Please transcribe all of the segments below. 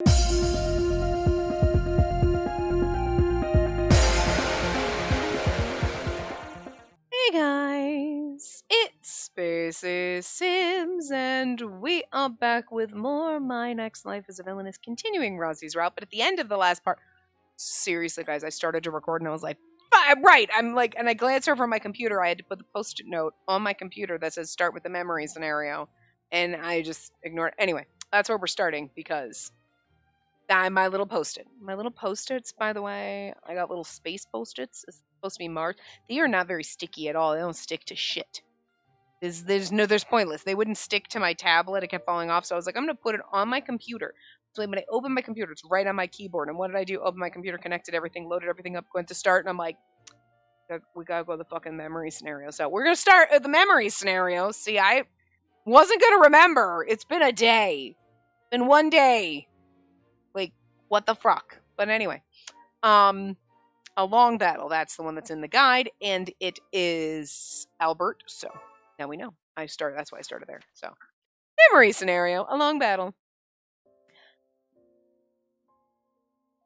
Hey guys, it's Spacey Sims, and we are back with more My Next Life as a Villainess, continuing Rosie's route. But at the end of the last part, seriously, guys, I started to record and I was like, right, I'm like, and I glanced over my computer. I had to put the post-it note on my computer that says start with the memory scenario, and I just ignored it. Anyway, that's where we're starting because my little post-it. My little post-its, by the way, I got little space post-its. It's supposed to be Mars. They are not very sticky at all. They don't stick to shit. There's pointless. They wouldn't stick to my tablet. It kept falling off. So I was like, I'm gonna put it on my computer. So when I open my computer, it's right on my keyboard. And what did I do? Open my computer, connected everything, loaded everything up, went to start, and I'm like, we gotta go to the fucking memory scenario. So we're gonna start at the memory scenario. See, I wasn't gonna remember. It's been a day. Been one day. Like, what the fuck? But anyway, a long battle. That's the one that's in the guide, and it is Albert. So now we know. That's why I started there. So memory scenario, a long battle.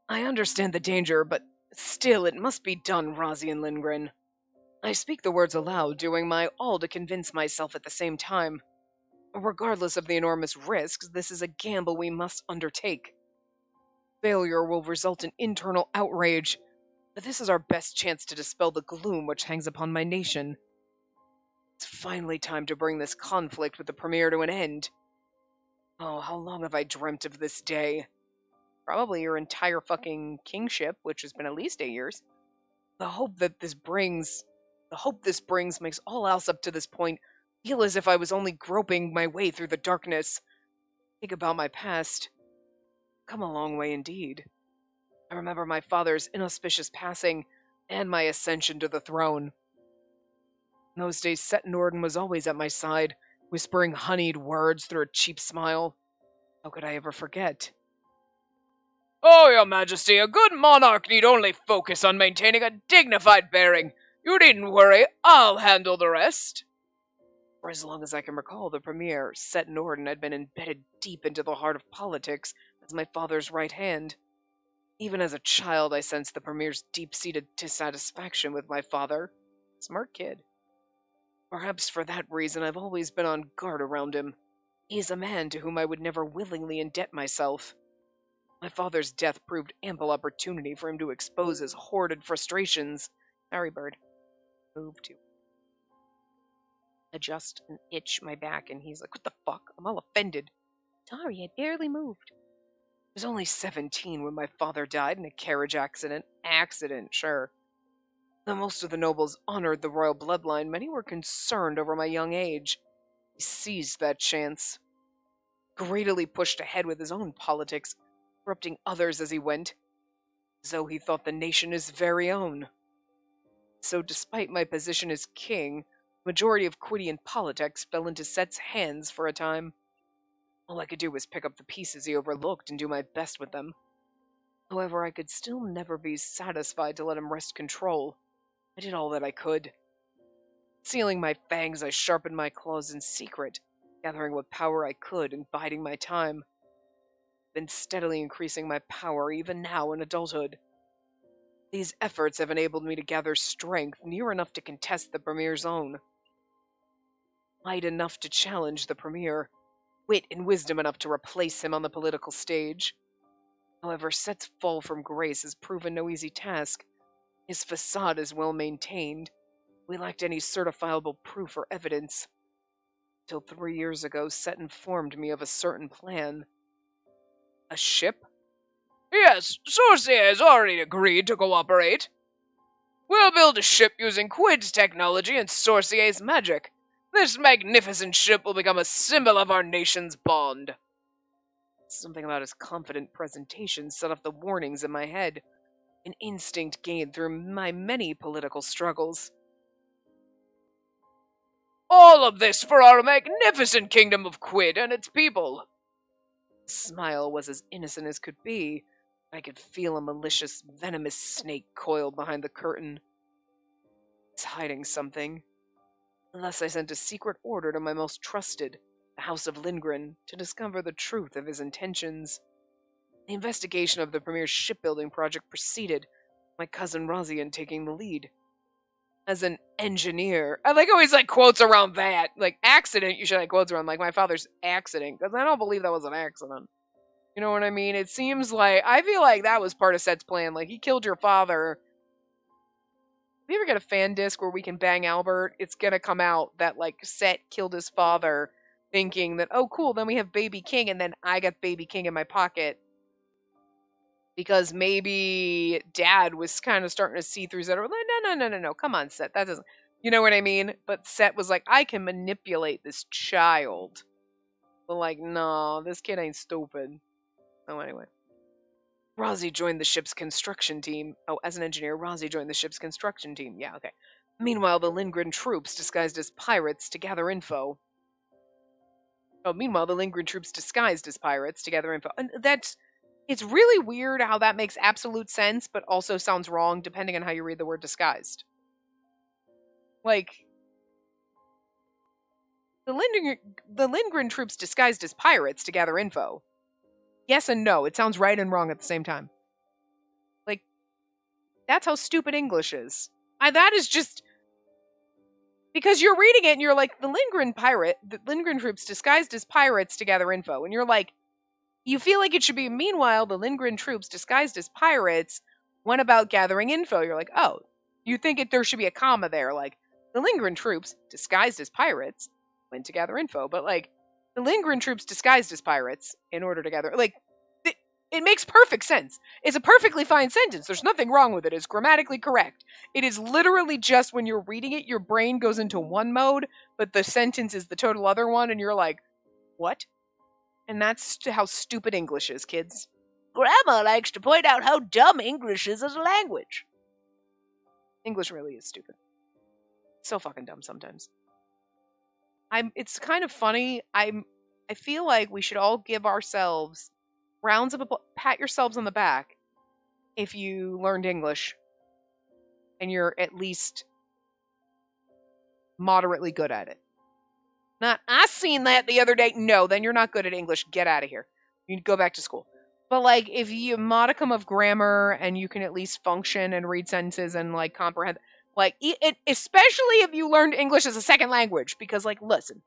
I understand the danger, but still, it must be done, Rosie and Lindgren. I speak the words aloud, doing my all to convince myself at the same time. Regardless of the enormous risks, this is a gamble we must undertake. Failure will result in internal outrage, but this is our best chance to dispel the gloom which hangs upon my nation. It's finally time to bring this conflict with the Premier to an end. Oh, how long have I dreamt of this day? Probably your entire fucking kingship, which has been at least 8 years. The hope this brings makes all else up to this point feel as if I was only groping my way through the darkness. Think about my past. Come a long way indeed. I remember my father's inauspicious passing and my ascension to the throne. In those days, Set Norden was always at my side, whispering honeyed words through a cheap smile. How could I ever forget? Oh, your majesty, a good monarch need only focus on maintaining a dignified bearing. You needn't worry, I'll handle the rest. For as long as I can recall, the premier, Set Norden, had been embedded deep into the heart of politics as my father's right hand. Even as a child, I sensed the premier's deep-seated dissatisfaction with my father. Smart kid. Perhaps for that reason I've always been on guard around him. He is a man to whom I would never willingly indebt myself. My father's death proved ample opportunity for him to expose his hoarded frustrations. Sorry, bird. Move to adjust and itch my back, and he's like, what the fuck? I'm all offended. Sorry, I barely moved. I was only 17 when my father died in a carriage accident. Accident, sure. Though most of the nobles honored the royal bloodline, many were concerned over my young age. He seized that chance. Greedily pushed ahead with his own politics, corrupting others as he went, as though he thought the nation his very own. So despite my position as king, the majority of Quidian politics fell into Set's hands for a time. All I could do was pick up the pieces he overlooked and do my best with them. However, I could still never be satisfied to let him wrest control. I did all that I could. Sealing my fangs, I sharpened my claws in secret, gathering what power I could and biding my time. Been steadily increasing my power even now in adulthood. These efforts have enabled me to gather strength near enough to contest the Premier's own. Might enough to challenge the Premier, wit and wisdom enough to replace him on the political stage. However, Set's fall from grace has proven no easy task. His facade is well maintained. We lacked any certifiable proof or evidence. Till 3 years ago, Set informed me of a certain plan. A ship? Yes, Sorcia has already agreed to cooperate. We'll build a ship using Quid's technology and Sorcier's magic. This magnificent ship will become a symbol of our nation's bond. Something about his confident presentation set off the warnings in my head, an instinct gained through my many political struggles. All of this for our magnificent kingdom of Quid and its people. His smile was as innocent as could be. I could feel a malicious, venomous snake coiled behind the curtain. He's hiding something. Thus I sent a secret order to my most trusted, the House of Lindgren, to discover the truth of his intentions. The investigation of the premier shipbuilding project proceeded, my cousin Rosian taking the lead. As an engineer, I like always like quotes around that. Like accident, you should have quotes around like my father's accident, because I don't believe that was an accident. You know what I mean? It seems like, I feel like that was part of Set's plan. Like, he killed your father. If we ever get a fan disc where we can bang Albert, it's gonna come out that, like, Set killed his father, thinking that, oh, cool, then we have Baby King, and then I got Baby King in my pocket. Because maybe Dad was kind of starting to see through Set. Like, no, come on, Set, that doesn't... You know what I mean? But Set was like, I can manipulate this child. But, like, no, this kid ain't stupid. Oh, anyway. Rozzy joined the ship's construction team. Oh, as an engineer, Rozzy joined the ship's construction team. Yeah, okay. Meanwhile, the Lindgren troops, disguised as pirates, to gather info. Meanwhile, the Lindgren troops disguised as pirates to gather info. And that's... It's really weird how that makes absolute sense, but also sounds wrong depending on how you read the word disguised. Like... The Lindgren troops disguised as pirates to gather info. Yes and no. It sounds right and wrong at the same time. Like, that's how stupid English is. That is just... Because you're reading it and you're like, the Lindgren troops disguised as pirates to gather info. And you're like, you feel like it should be, meanwhile, the Lindgren troops disguised as pirates went about gathering info. You're like, oh, you think there should be a comma there. Like, the Lindgren troops disguised as pirates went to gather info. But, like, the Lindgren troops disguised as pirates in order to gather... Like, it makes perfect sense. It's a perfectly fine sentence. There's nothing wrong with it. It's grammatically correct. It is literally just when you're reading it, your brain goes into one mode, but the sentence is the total other one, and you're like, what? And that's how stupid English is, kids. Grandma likes to point out how dumb English is as a language. English really is stupid. So fucking dumb sometimes. It's kind of funny. I feel like we should all give ourselves rounds of applause, pat yourselves on the back if you learned English and you're at least moderately good at it. Not, I seen that the other day. No, then you're not good at English. Get out of here. You go back to school. But, like, if you modicum of grammar and you can at least function and read sentences and, like, comprehend, like, especially if you learned English as a second language, because, like, listen,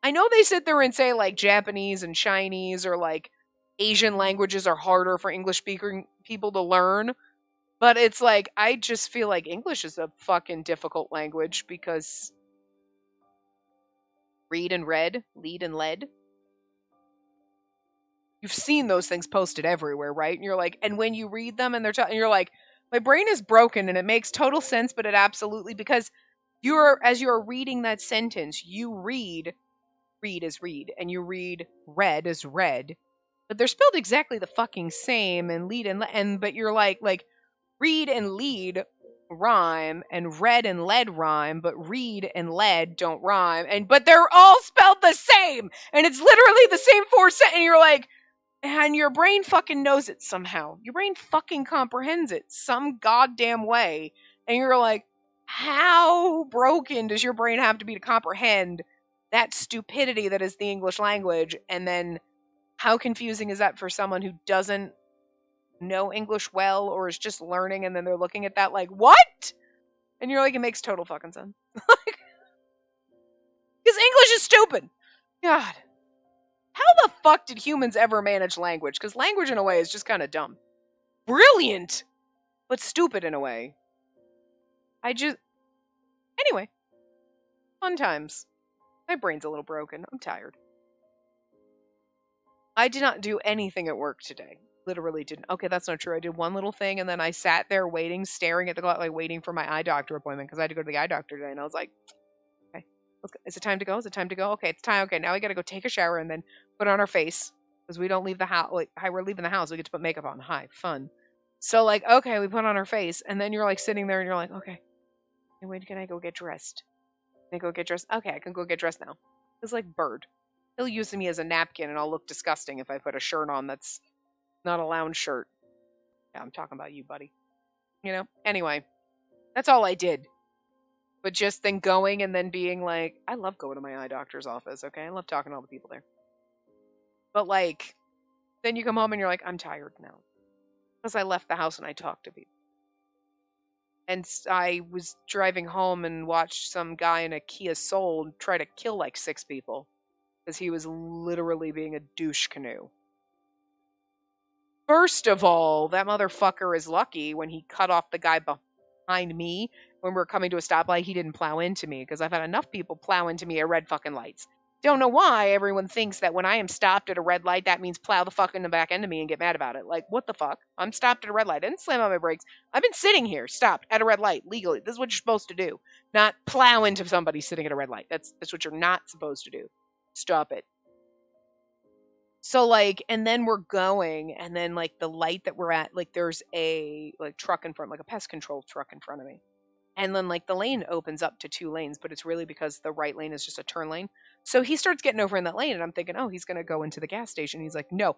I know they sit there and say, like, Japanese and Chinese or, like, Asian languages are harder for English speaking people to learn, but it's like, I just feel like English is a fucking difficult language because read and read, lead and led. You've seen those things posted everywhere, right? And you're like, and when you read them and and you're like, my brain is broken and it makes total sense, but it absolutely, because as you're reading that sentence, you read as read, and you read red as red. But they're spelled exactly the fucking same, and lead and but you're like read and lead rhyme and red and lead rhyme, but read and lead don't rhyme, but they're all spelled the same, and it's literally the same four sentences, and you're like, and your brain fucking knows it somehow. Your brain fucking comprehends it some goddamn way, and you're like, how broken does your brain have to be to comprehend that stupidity that is the English language? And then how confusing is that for someone who doesn't know English well or is just learning, and then they're looking at that like, what? And you're like, it makes total fucking sense. Because English is stupid. God. How the fuck did humans ever manage language? Because language in a way is just kind of dumb. Brilliant, but stupid in a way. Anyway. Fun times. My brain's a little broken. I'm tired. I did not do anything at work today. Literally didn't. Okay, that's not true. I did one little thing, and then I sat there waiting, staring at the clock, like waiting for my eye doctor appointment, because I had to go to the eye doctor today, and I was like, okay, is it time to go? Is it time to go? Okay, it's time. Okay, now we gotta go take a shower and then put on our face, because we don't leave the house. Like, hi, we're leaving the house. We get to put makeup on. Hi, fun. So, like, okay, we put on our face, and then you're, like, sitting there, and you're like, okay, when can I go get dressed? Can I go get dressed? Okay, I can go get dressed now. It's like Bird. He'll use me as a napkin, and I'll look disgusting if I put a shirt on that's not a lounge shirt. Yeah, I'm talking about you, buddy. You know? Anyway, that's all I did. But just then going and then being like, I love going to my eye doctor's office, okay? I love talking to all the people there. But, like, Then you come home and you're like, I'm tired now. Because I left the house and I talked to people. And I was driving home and watched some guy in a Kia Soul try to kill like 6 people. Because he was literally being a douche canoe. First of all, that motherfucker is lucky when he cut off the guy behind me when we were coming to a stoplight. He didn't plow into me because I've had enough people plow into me at red fucking lights. Don't know why everyone thinks that when I am stopped at a red light, that means plow the fuck in the back end of me and get mad about it. Like, what the fuck? I'm stopped at a red light. I didn't slam on my brakes. I've been sitting here, stopped at a red light legally. This is what you're supposed to do, not plow into somebody sitting at a red light. That's what you're not supposed to do. Stop it. So like, and then we're going, and then like the light that we're at, like there's a like truck in front, like a pest control truck in front of me. And then like the lane opens up to 2 lanes, but it's really because the right lane is just a turn lane. So he starts getting over in that lane and I'm thinking, oh, he's going to go into the gas station. He's like, no,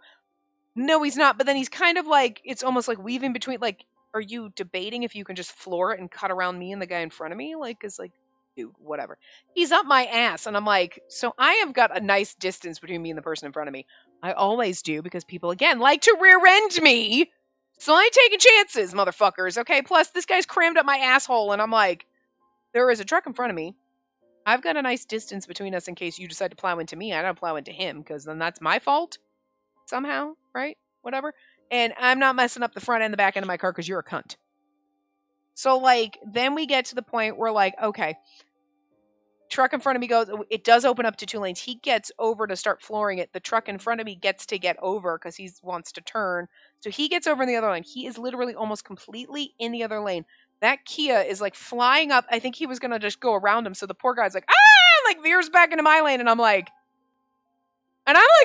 he's not. But then he's kind of like, it's almost like weaving between, like, are you debating if you can just floor it and cut around me and the guy in front of me? Like, it's like, dude, whatever. He's up my ass. And I'm like, so I have got a nice distance between me and the person in front of me. I always do because people, again, like to rear end me. So I ain't taking chances, motherfuckers. Okay. Plus, this guy's crammed up my asshole. And I'm like, there is a truck in front of me. I've got a nice distance between us in case you decide to plow into me. I don't plow into him because then that's my fault somehow, right? Whatever. And I'm not messing up the front and the back end of my car because you're a cunt. So, like, then we get to the point where, like, okay, truck in front of me goes, it does open up to 2 lanes. He gets over to start flooring it. The truck in front of me gets to get over because he wants to turn. So he gets over in the other lane. He is literally almost completely in the other lane. That Kia is like flying up. I think he was going to just go around him. So the poor guy's like, ah, like veers back into my lane. And I'm like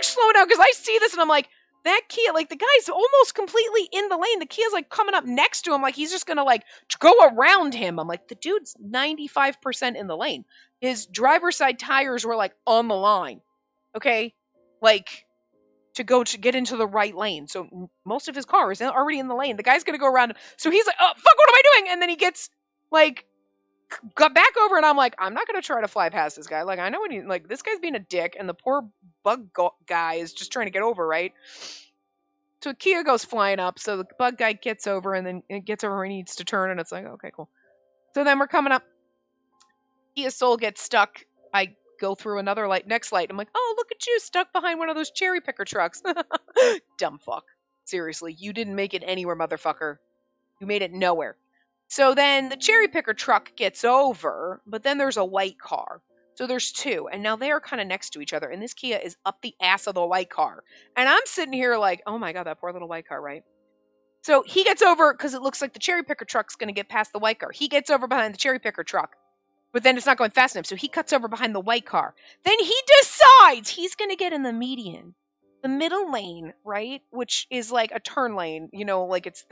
slowing down because I see this and I'm like, that Kia, like the guy's almost completely in the lane. The Kia's like coming up next to him. Like he's just going to like go around him. I'm like, the dude's 95% in the lane. His driver's side tires were like on the line. Okay. Like to get into the right lane. So most of his car is already in the lane. The guy's going to go around him. So he's like, oh, fuck, what am I doing? And then he gets like, got back over and I'm like, I'm not going to try to fly past this guy. Like, I know like, this guy's being a dick and the poor bug guy is just trying to get over, right? So Kia goes flying up. So the bug guy gets over and then it gets over where he needs to turn and it's like, okay, cool. So then we're coming up. Kia Soul gets stuck. I go through another light, next light. I'm like, oh, look at you stuck behind one of those cherry picker trucks. Dumb fuck. Seriously, you didn't make it anywhere, motherfucker. You made it nowhere. So then the cherry picker truck gets over, but then there's a white car. So there's 2, and now they are kind of next to each other, and this Kia is up the ass of the white car. And I'm sitting here like, oh my God, that poor little white car, right? So he gets over because it looks like the cherry picker truck's going to get past the white car. He gets over behind the cherry picker truck, but then it's not going fast enough, so he cuts over behind the white car. Then he decides he's going to get in the median, the middle lane, right? Which is like a turn lane, you know, like it's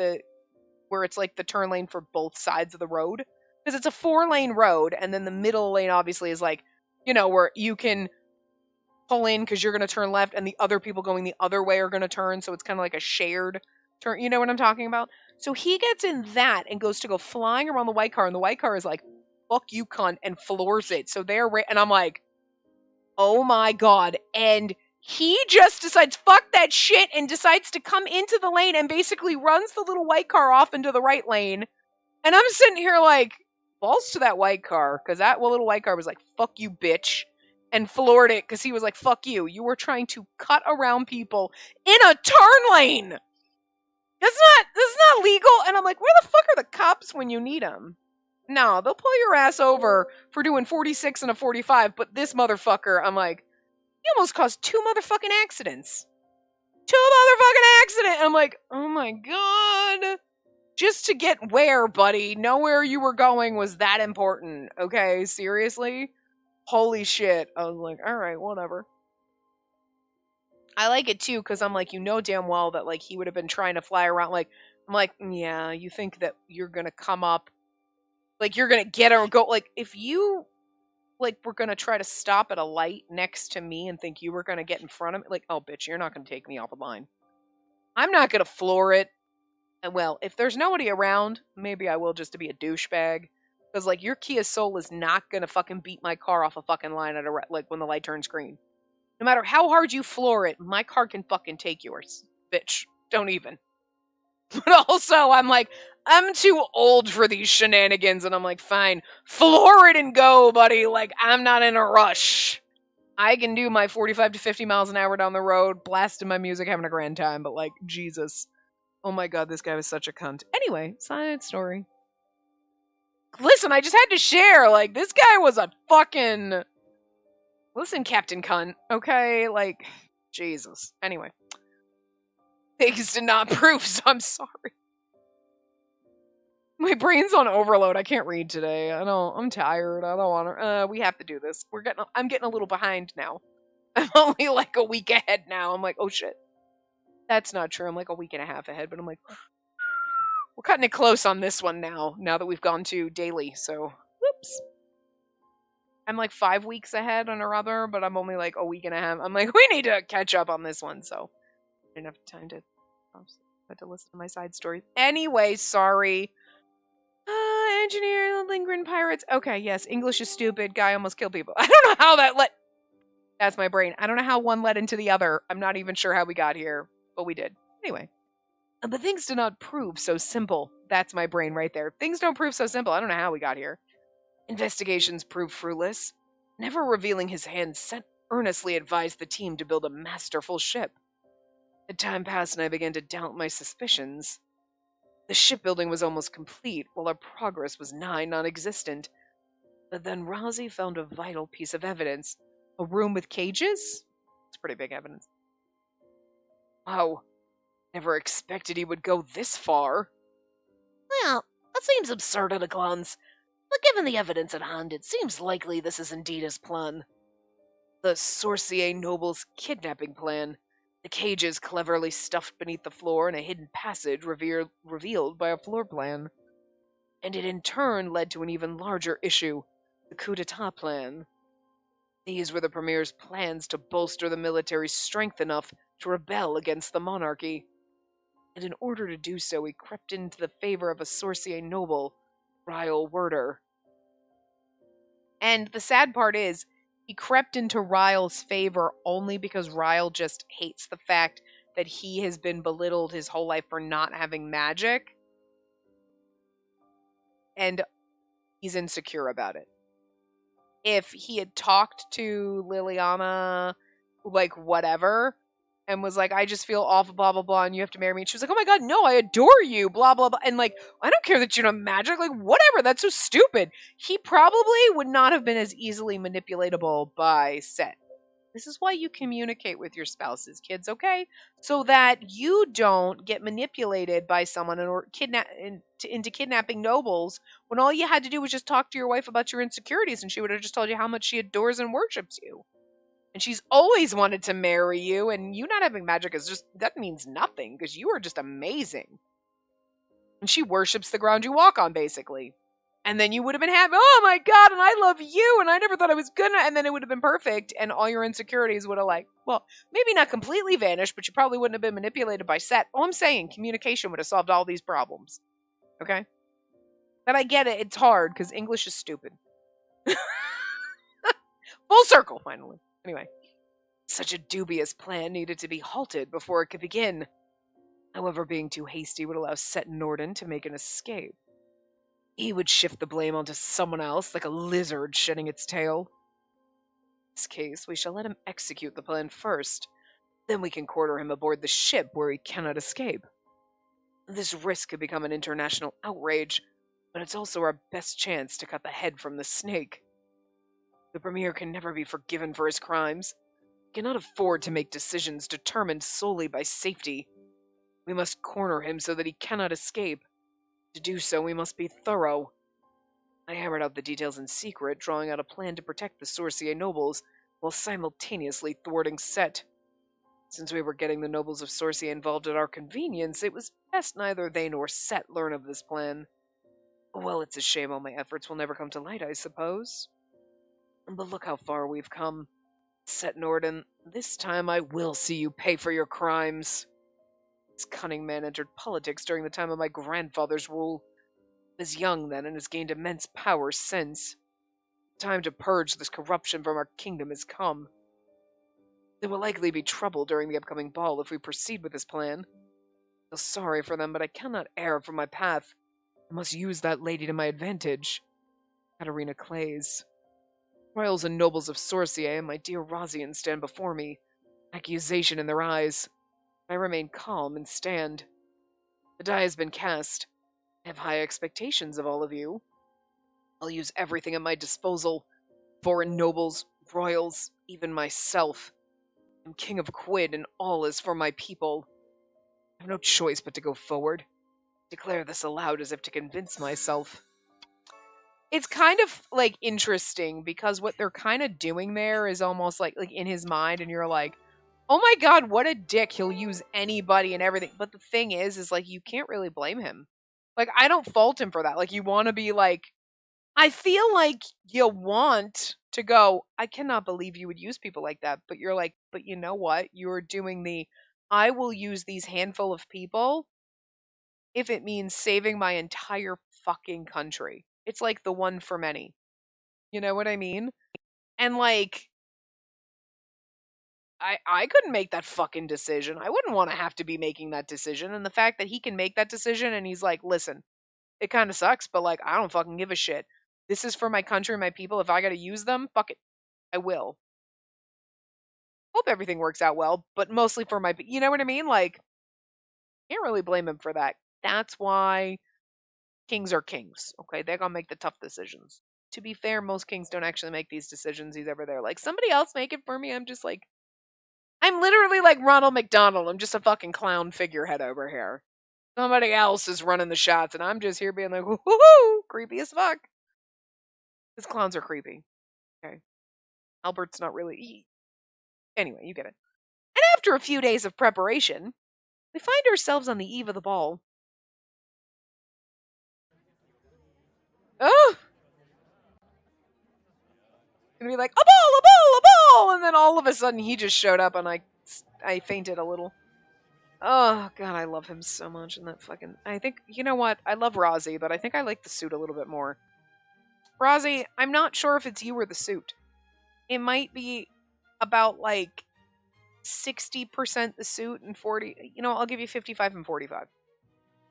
where it's like the turn lane for both sides of the road. Because it's a 4-lane road, and then the middle lane obviously is like, you know, where you can pull in because you're going to turn left, and the other people going the other way are going to turn, so it's kind of like a shared turn. You know what I'm talking about? So he gets in that and goes to go flying around the white car, and the white car is like, fuck you, cunt, and floors it. So they're and I'm like, oh my God. And he just decides, fuck that shit, and decides to come into the lane and basically runs the little white car off into the right lane. And I'm sitting here like, balls to that white car, because that little white car was like, fuck you, bitch, and floored it, because he was like, fuck you. You were trying to cut around people in a turn lane. That's not legal. And I'm like, where the fuck are the cops when you need them? No, they'll pull your ass over for doing 46 and a 45, but this motherfucker, I'm like, he almost caused 2 motherfucking accidents. 2 motherfucking accidents! I'm like, oh my God. Just to get where, buddy? Know where you were going was that important. Okay, seriously? Holy shit. I was like, alright, whatever. I like it too, because I'm like, you know damn well that like he would have been trying to fly around. Like, I'm like, yeah, you think that you're gonna come up, like you're gonna get or go, like if you like were gonna try to stop at a light next to me and think you were gonna get in front of me, like, oh bitch, you're not gonna take me off the line. I'm not gonna floor it. And well, if there's nobody around, maybe I will, just to be a douchebag. Because like your Kia Soul is not gonna fucking beat my car off a fucking line at like when the light turns green. No matter how hard you floor it, my car can fucking take yours. bitch, don't even. But also, I'm like, I'm too old for these shenanigans, and I'm like, fine, floor it and go, buddy. Like, I'm not in a rush. I can do my 45 to 50 miles an hour down the road, blasting my music, having a grand time, but like, Jesus. Oh my god, this guy was such a cunt. Anyway, side story. Listen, I just had to share, like, this guy was a fucking... Listen, Captain Cunt, okay? Like, Jesus. Anyway. Things did not prove, so I'm sorry. My brain's on overload. I can't read today. I'm tired. I don't want to. We have to do this. I'm getting a little behind now. I'm only like a week ahead now. I'm like, oh shit. That's not true. I'm like a week and a half ahead, but I'm like, we're cutting it close on this one now that we've gone to daily. So, whoops. I'm like 5 weeks ahead on our other, but I'm only like a week and a half. I'm like, we need to catch up on this one. So, I didn't have time to. I had to listen to my side stories. Anyway, sorry. Engineer, lingering pirates. Okay, yes, English is stupid. Guy almost killed people. I don't know how that let. That's my brain. I don't know how one led into the other. I'm not even sure how we got here, but we did. Anyway. But things do not prove so simple. That's my brain right there. Things don't prove so simple. I don't know how we got here. Investigations proved fruitless. Never revealing his hand, Set earnestly advised the team to build a masterful ship. The time passed and I began to doubt my suspicions. The shipbuilding was almost complete, while our progress was nigh non-existent. But then Razi found a vital piece of evidence. A room with cages? It's pretty big evidence. Wow. Never expected he would go this far. Well, that seems absurd at a glance. But given the evidence at hand, it seems likely this is indeed his plan. The Sorcier noble's kidnapping plan. The cages cleverly stuffed beneath the floor and a hidden passage revealed by a floor plan. And it in turn led to an even larger issue, the coup d'etat plan. These were the Premier's plans to bolster the military's strength enough to rebel against the monarchy. And in order to do so, he crept into the favor of a Sorcier noble, Ryle Werder. And the sad part is, he crept into Ryle's favor only because Ryle just hates the fact that he has been belittled his whole life for not having magic. And he's insecure about it. If he had talked to Liliana, like, whatever, and was like, I just feel awful, blah, blah, blah, and you have to marry me. And she was like, oh my god, no, I adore you, blah, blah, blah. And like, I don't care that you know magic, like, whatever, that's so stupid. He probably would not have been as easily manipulatable by Set. This is why you communicate with your spouses, kids, okay? So that you don't get manipulated by someone into kidnapping nobles when all you had to do was just talk to your wife about your insecurities and she would have just told you how much she adores and worships you. And she's always wanted to marry you, and you not having magic is just, that means nothing, because you are just amazing. And she worships the ground you walk on, basically. And then you would have been happy, oh my god, and I love you, and I never thought I was gonna, and then it would have been perfect, and all your insecurities would have, like, well, maybe not completely vanished, but you probably wouldn't have been manipulated by Set. All I'm saying, communication would have solved all these problems. Okay? But I get it, it's hard, because English is stupid. Full circle, finally. Anyway, such a dubious plan needed to be halted before it could begin. However, being too hasty would allow Set Norden to make an escape. He would shift the blame onto someone else, like a lizard shedding its tail. In this case, we shall let him execute the plan first. Then we can quarter him aboard the ship where he cannot escape. This risk could become an international outrage, but it's also our best chance to cut the head from the snake. The Premier can never be forgiven for his crimes. He cannot afford to make decisions determined solely by safety. We must corner him so that he cannot escape. To do so, we must be thorough. I hammered out the details in secret, drawing out a plan to protect the Sorcier nobles, while simultaneously thwarting Set. Since we were getting the nobles of Sorcier involved at our convenience, it was best neither they nor Set learn of this plan. Well, it's a shame all my efforts will never come to light, I suppose. But look how far we've come. Set Norden, this time I will see you pay for your crimes. This cunning man entered politics during the time of my grandfather's rule. He was young then and has gained immense power since. The time to purge this corruption from our kingdom has come. There will likely be trouble during the upcoming ball if we proceed with this plan. I feel sorry for them, but I cannot err from my path. I must use that lady to my advantage. Katerina Clays. Royals and nobles of Sorcier and my dear Rosian stand before me, accusation in their eyes. I remain calm and stand. The die has been cast. I have high expectations of all of you. I'll use everything at my disposal. Foreign nobles, royals, even myself. I'm king of Quid, and all is for my people. I have no choice but to go forward. Declare this aloud as if to convince myself. It's kind of like interesting because what they're kind of doing there is almost like in his mind, and you're like, oh my god, what a dick. He'll use anybody and everything. But the thing is like you can't really blame him. Like, I don't fault him for that. Like, you want to be like, I feel like you want to go, I cannot believe you would use people like that. But you're like, but you know what? You're doing I will use these handful of people if it means saving my entire fucking country. It's like the one for many. You know what I mean? And like, I couldn't make that fucking decision. I wouldn't want to have to be making that decision. And the fact that he can make that decision and he's like, listen, it kind of sucks, but like, I don't fucking give a shit. This is for my country and my people. If I got to use them, fuck it. I will. Hope everything works out well, but mostly for you know what I mean? Like, can't really blame him for that. That's why kings are kings. Okay. They're going to make the tough decisions. To be fair, most kings don't actually make these decisions. He's ever there. Like, somebody else make it for me. I'm just like, I'm literally like Ronald McDonald. I'm just a fucking clown figurehead over here. Somebody else is running the shots, and I'm just here being like, whoo, creepy as fuck. Because clowns are creepy. Okay. Albert's not really. Anyway, you get it. And after a few days of preparation, we find ourselves on the eve of the ball. Oh! Gonna be like, a ball, a ball, a ball! And then all of a sudden he just showed up and I fainted a little. Oh, God, I love him so much. And that fucking. I think, you know what? I love Rozzy, but I think I like the suit a little bit more. Rozzy, I'm not sure if it's you or the suit. It might be about like 60% the suit and 40. You know, I'll give you 55 and 45.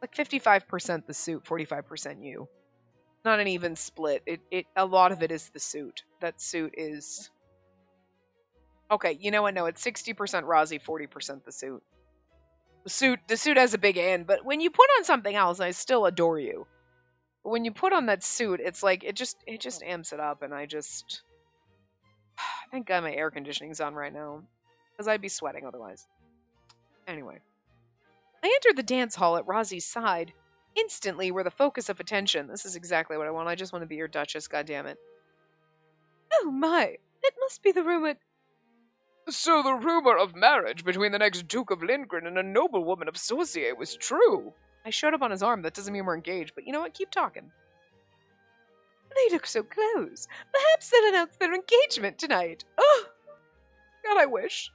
Like 55% the suit, 45% you. Not an even split. A lot of it is the suit. That suit is. Okay, you know what? No, it's 60% Rozzy, 40% the suit. The suit has a big end, but when you put on something else, I still adore you. But when you put on that suit, it's like it just amps it up, and I just thank God my air conditioning's on right now, because I'd be sweating otherwise. Anyway, I entered the dance hall at Rozzy's side. Instantly, we're the focus of attention. This is exactly what I want. I just want to be your Duchess, goddammit. Oh my! It must be the room at. So the rumor of marriage between the next Duke of Lindgren and a noblewoman of Sorcier was true. I showed up on his arm. That doesn't mean we're engaged, but you know what? Keep talking. They look so close. Perhaps they'll announce their engagement tonight. Oh, God, I wish.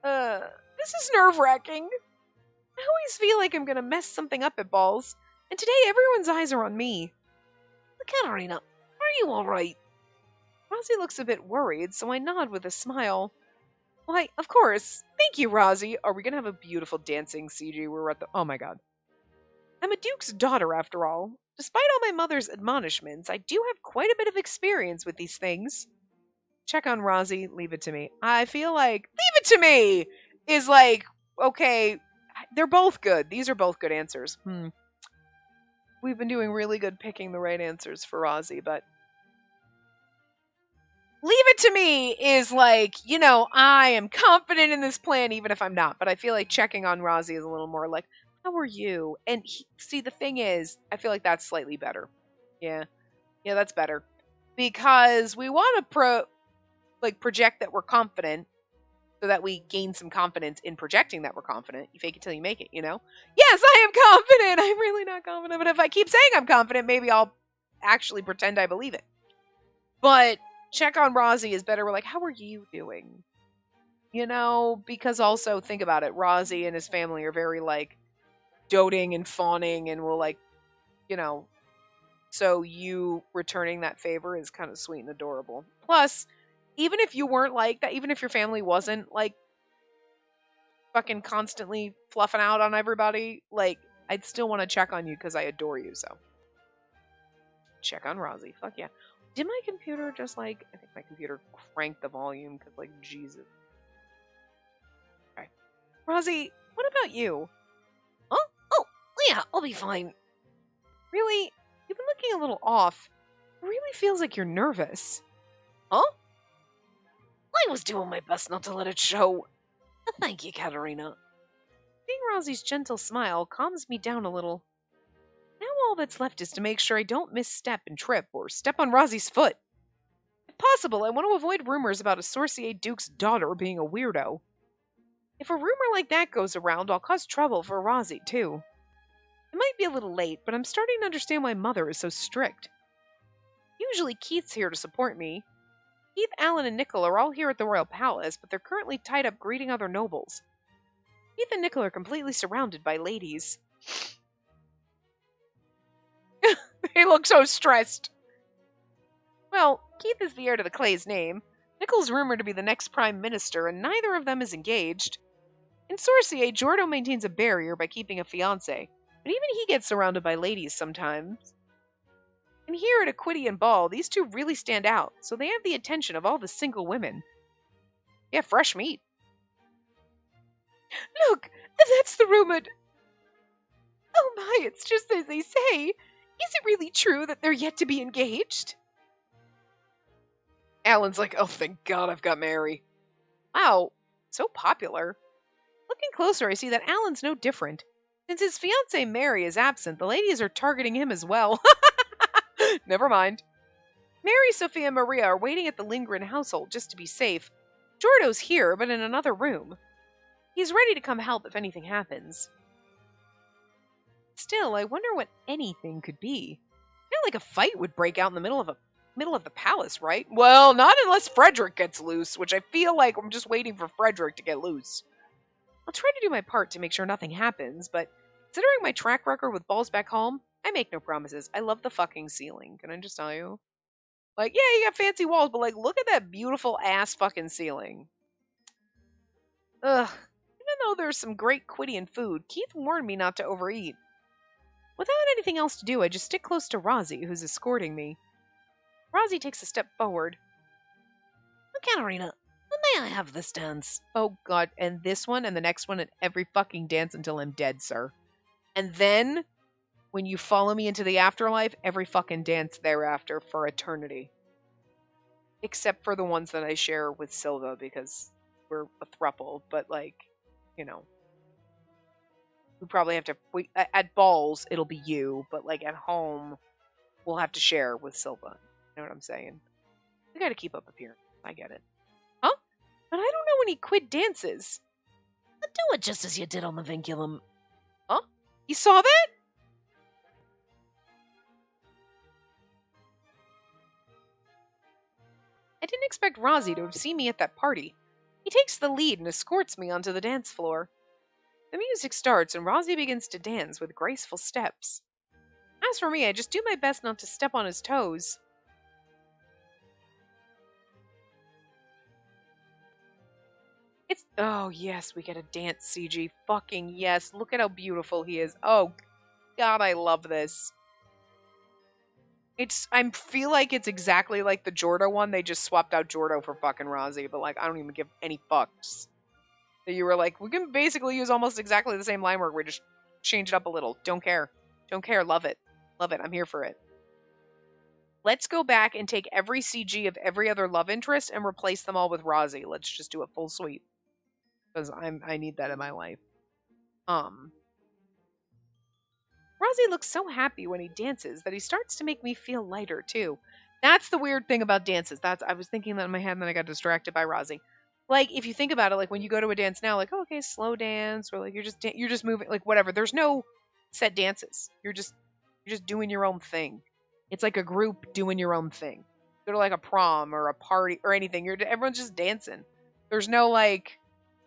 This is nerve-wracking. I always feel like I'm gonna mess something up at balls, and today everyone's eyes are on me. Katerina, are you alright? Rozzy looks a bit worried, so I nod with a smile. Why, of course. Thank you, Rozzy. Are we gonna have a beautiful dancing CG? We're at the. Oh my god. I'm a duke's daughter, after all. Despite all my mother's admonishments, I do have quite a bit of experience with these things. Check on Rozzy, leave it to me. I feel like leave it to me is like, okay, they're both good. These are both good answers. We've been doing really good picking the right answers for Rozzy, but leave it to me is like, you know, I am confident in this plan even if I'm not, but I feel like checking on Rozzy is a little more like, how are you? And see, the thing is, I feel like that's slightly better. Yeah, that's better. Because we want to project that we're confident so that we gain some confidence in projecting that we're confident. You fake it till you make it, you know? Yes, I am confident. I'm really not confident, but if I keep saying I'm confident, maybe I'll actually pretend I believe it. But check on Rozzy is better. We're like, how are you doing? You know, because also think about it. Rozzy and his family are very like doting and fawning and will like, you know, so you returning that favor is kind of sweet and adorable. Plus, Even if you weren't like that, even if your family wasn't like fucking constantly fluffing out on everybody, like, I'd still want to check on you because I adore you. So check on Rosie. Fuck yeah. Did my computer just like, I think my computer cranked the volume because, like, Jesus. Okay. Rosie, what about you? Oh, oh, yeah, I'll be fine. Really? You've been looking a little off. It really feels like you're nervous. Huh? I was doing my best not to let it show. Thank you, Katerina. Seeing Rosie's gentle smile calms me down a little. Now all that's left is to make sure I don't misstep and trip or step on Rosie's foot. If possible, I want to avoid rumors about a Sorcier Duke's daughter being a weirdo. If a rumor like that goes around, I'll cause trouble for Rosie, too. It might be a little late, but I'm starting to understand why Mother is so strict. Usually Keith's here to support me. Keith, Alan, and Nickel are all here at the Royal Palace, but they're currently tied up greeting other nobles. Keith and Nickel are completely surrounded by ladies. They look so stressed. Well, Keith is the heir to the Clay's name. Nickel's rumored to be the next Prime Minister, and neither of them is engaged. In Sorcier, Jordo maintains a barrier by keeping a fiancé, but even he gets surrounded by ladies sometimes. And here at a Quidian ball, these two really stand out, so they have the attention of all the single women. Yeah, fresh meat. Look, that's the rumored... Oh my, it's just as they say. Is it really true that they're yet to be engaged? Alan's like, oh, thank God I've got Mary. Wow, so popular. Looking closer, I see that Alan's no different. Since his fiancée Mary is absent, the ladies are targeting him as well. Never mind. Mary, Sophia, and Maria are waiting at the Lindgren household just to be safe. Jordo's here, but in another room. He's ready to come help if anything happens. Still, I wonder what anything could be. Not like a fight would break out in the middle of the palace, right? Well, not unless Frederick gets loose, which I feel like I'm just waiting for Frederick to get loose. I'll try to do my part to make sure nothing happens, but considering my track record with balls back home, I make no promises. I love the fucking ceiling. Can I just tell you? Like, yeah, you got fancy walls, but like, look at that beautiful ass fucking ceiling. Ugh. Even though there's some great Quidian food, Keith warned me not to overeat. Without anything else to do, I just stick close to Rosie, who's escorting me. Rosie takes a step forward. Katerina, when may I have this dance? Oh god, and this one, and the next one, and every fucking dance until I'm dead, sir. And then, when you follow me into the afterlife, every fucking dance thereafter for eternity. Except for the ones that I share with Silva, because we're a throuple, but like, you know. We probably have to, at balls, it'll be you, but like at home, we'll have to share with Silva. You know what I'm saying? We gotta keep up appearance. I get it. Huh? But I don't know any quid dances. Do it just as you did on the vinculum. Huh? You saw that? I didn't expect Rosie to have seen me at that party. He takes the lead and escorts me onto the dance floor. The music starts and Rosie begins to dance with graceful steps. As for me, I just do my best not to step on his toes. Oh yes, we get a dance CG. Fucking yes. Look at how beautiful he is. Oh god, I love this. I feel like it's exactly like the Jordo one. They just swapped out Jordo for fucking Rosie, but like I don't even give any fucks. That you were like, we can basically use almost exactly the same line work. We just change it up a little. Don't care. Don't care. Love it. Love it. I'm here for it. Let's go back and take every CG of every other love interest and replace them all with Rosie. Let's just do a full sweep. Because I need that in my life. Rosie looks so happy when he dances that he starts to make me feel lighter too. That's the weird thing about dances. I was thinking that in my head and then I got distracted by Rosie. Like, if you think about it, like, when you go to a dance now, like, oh, okay, slow dance, or, like, you're just moving, like, whatever. There's no set dances. You're just doing your own thing. It's like a group doing your own thing. Go to, like, a prom or a party or anything. Everyone's just dancing. There's no, like,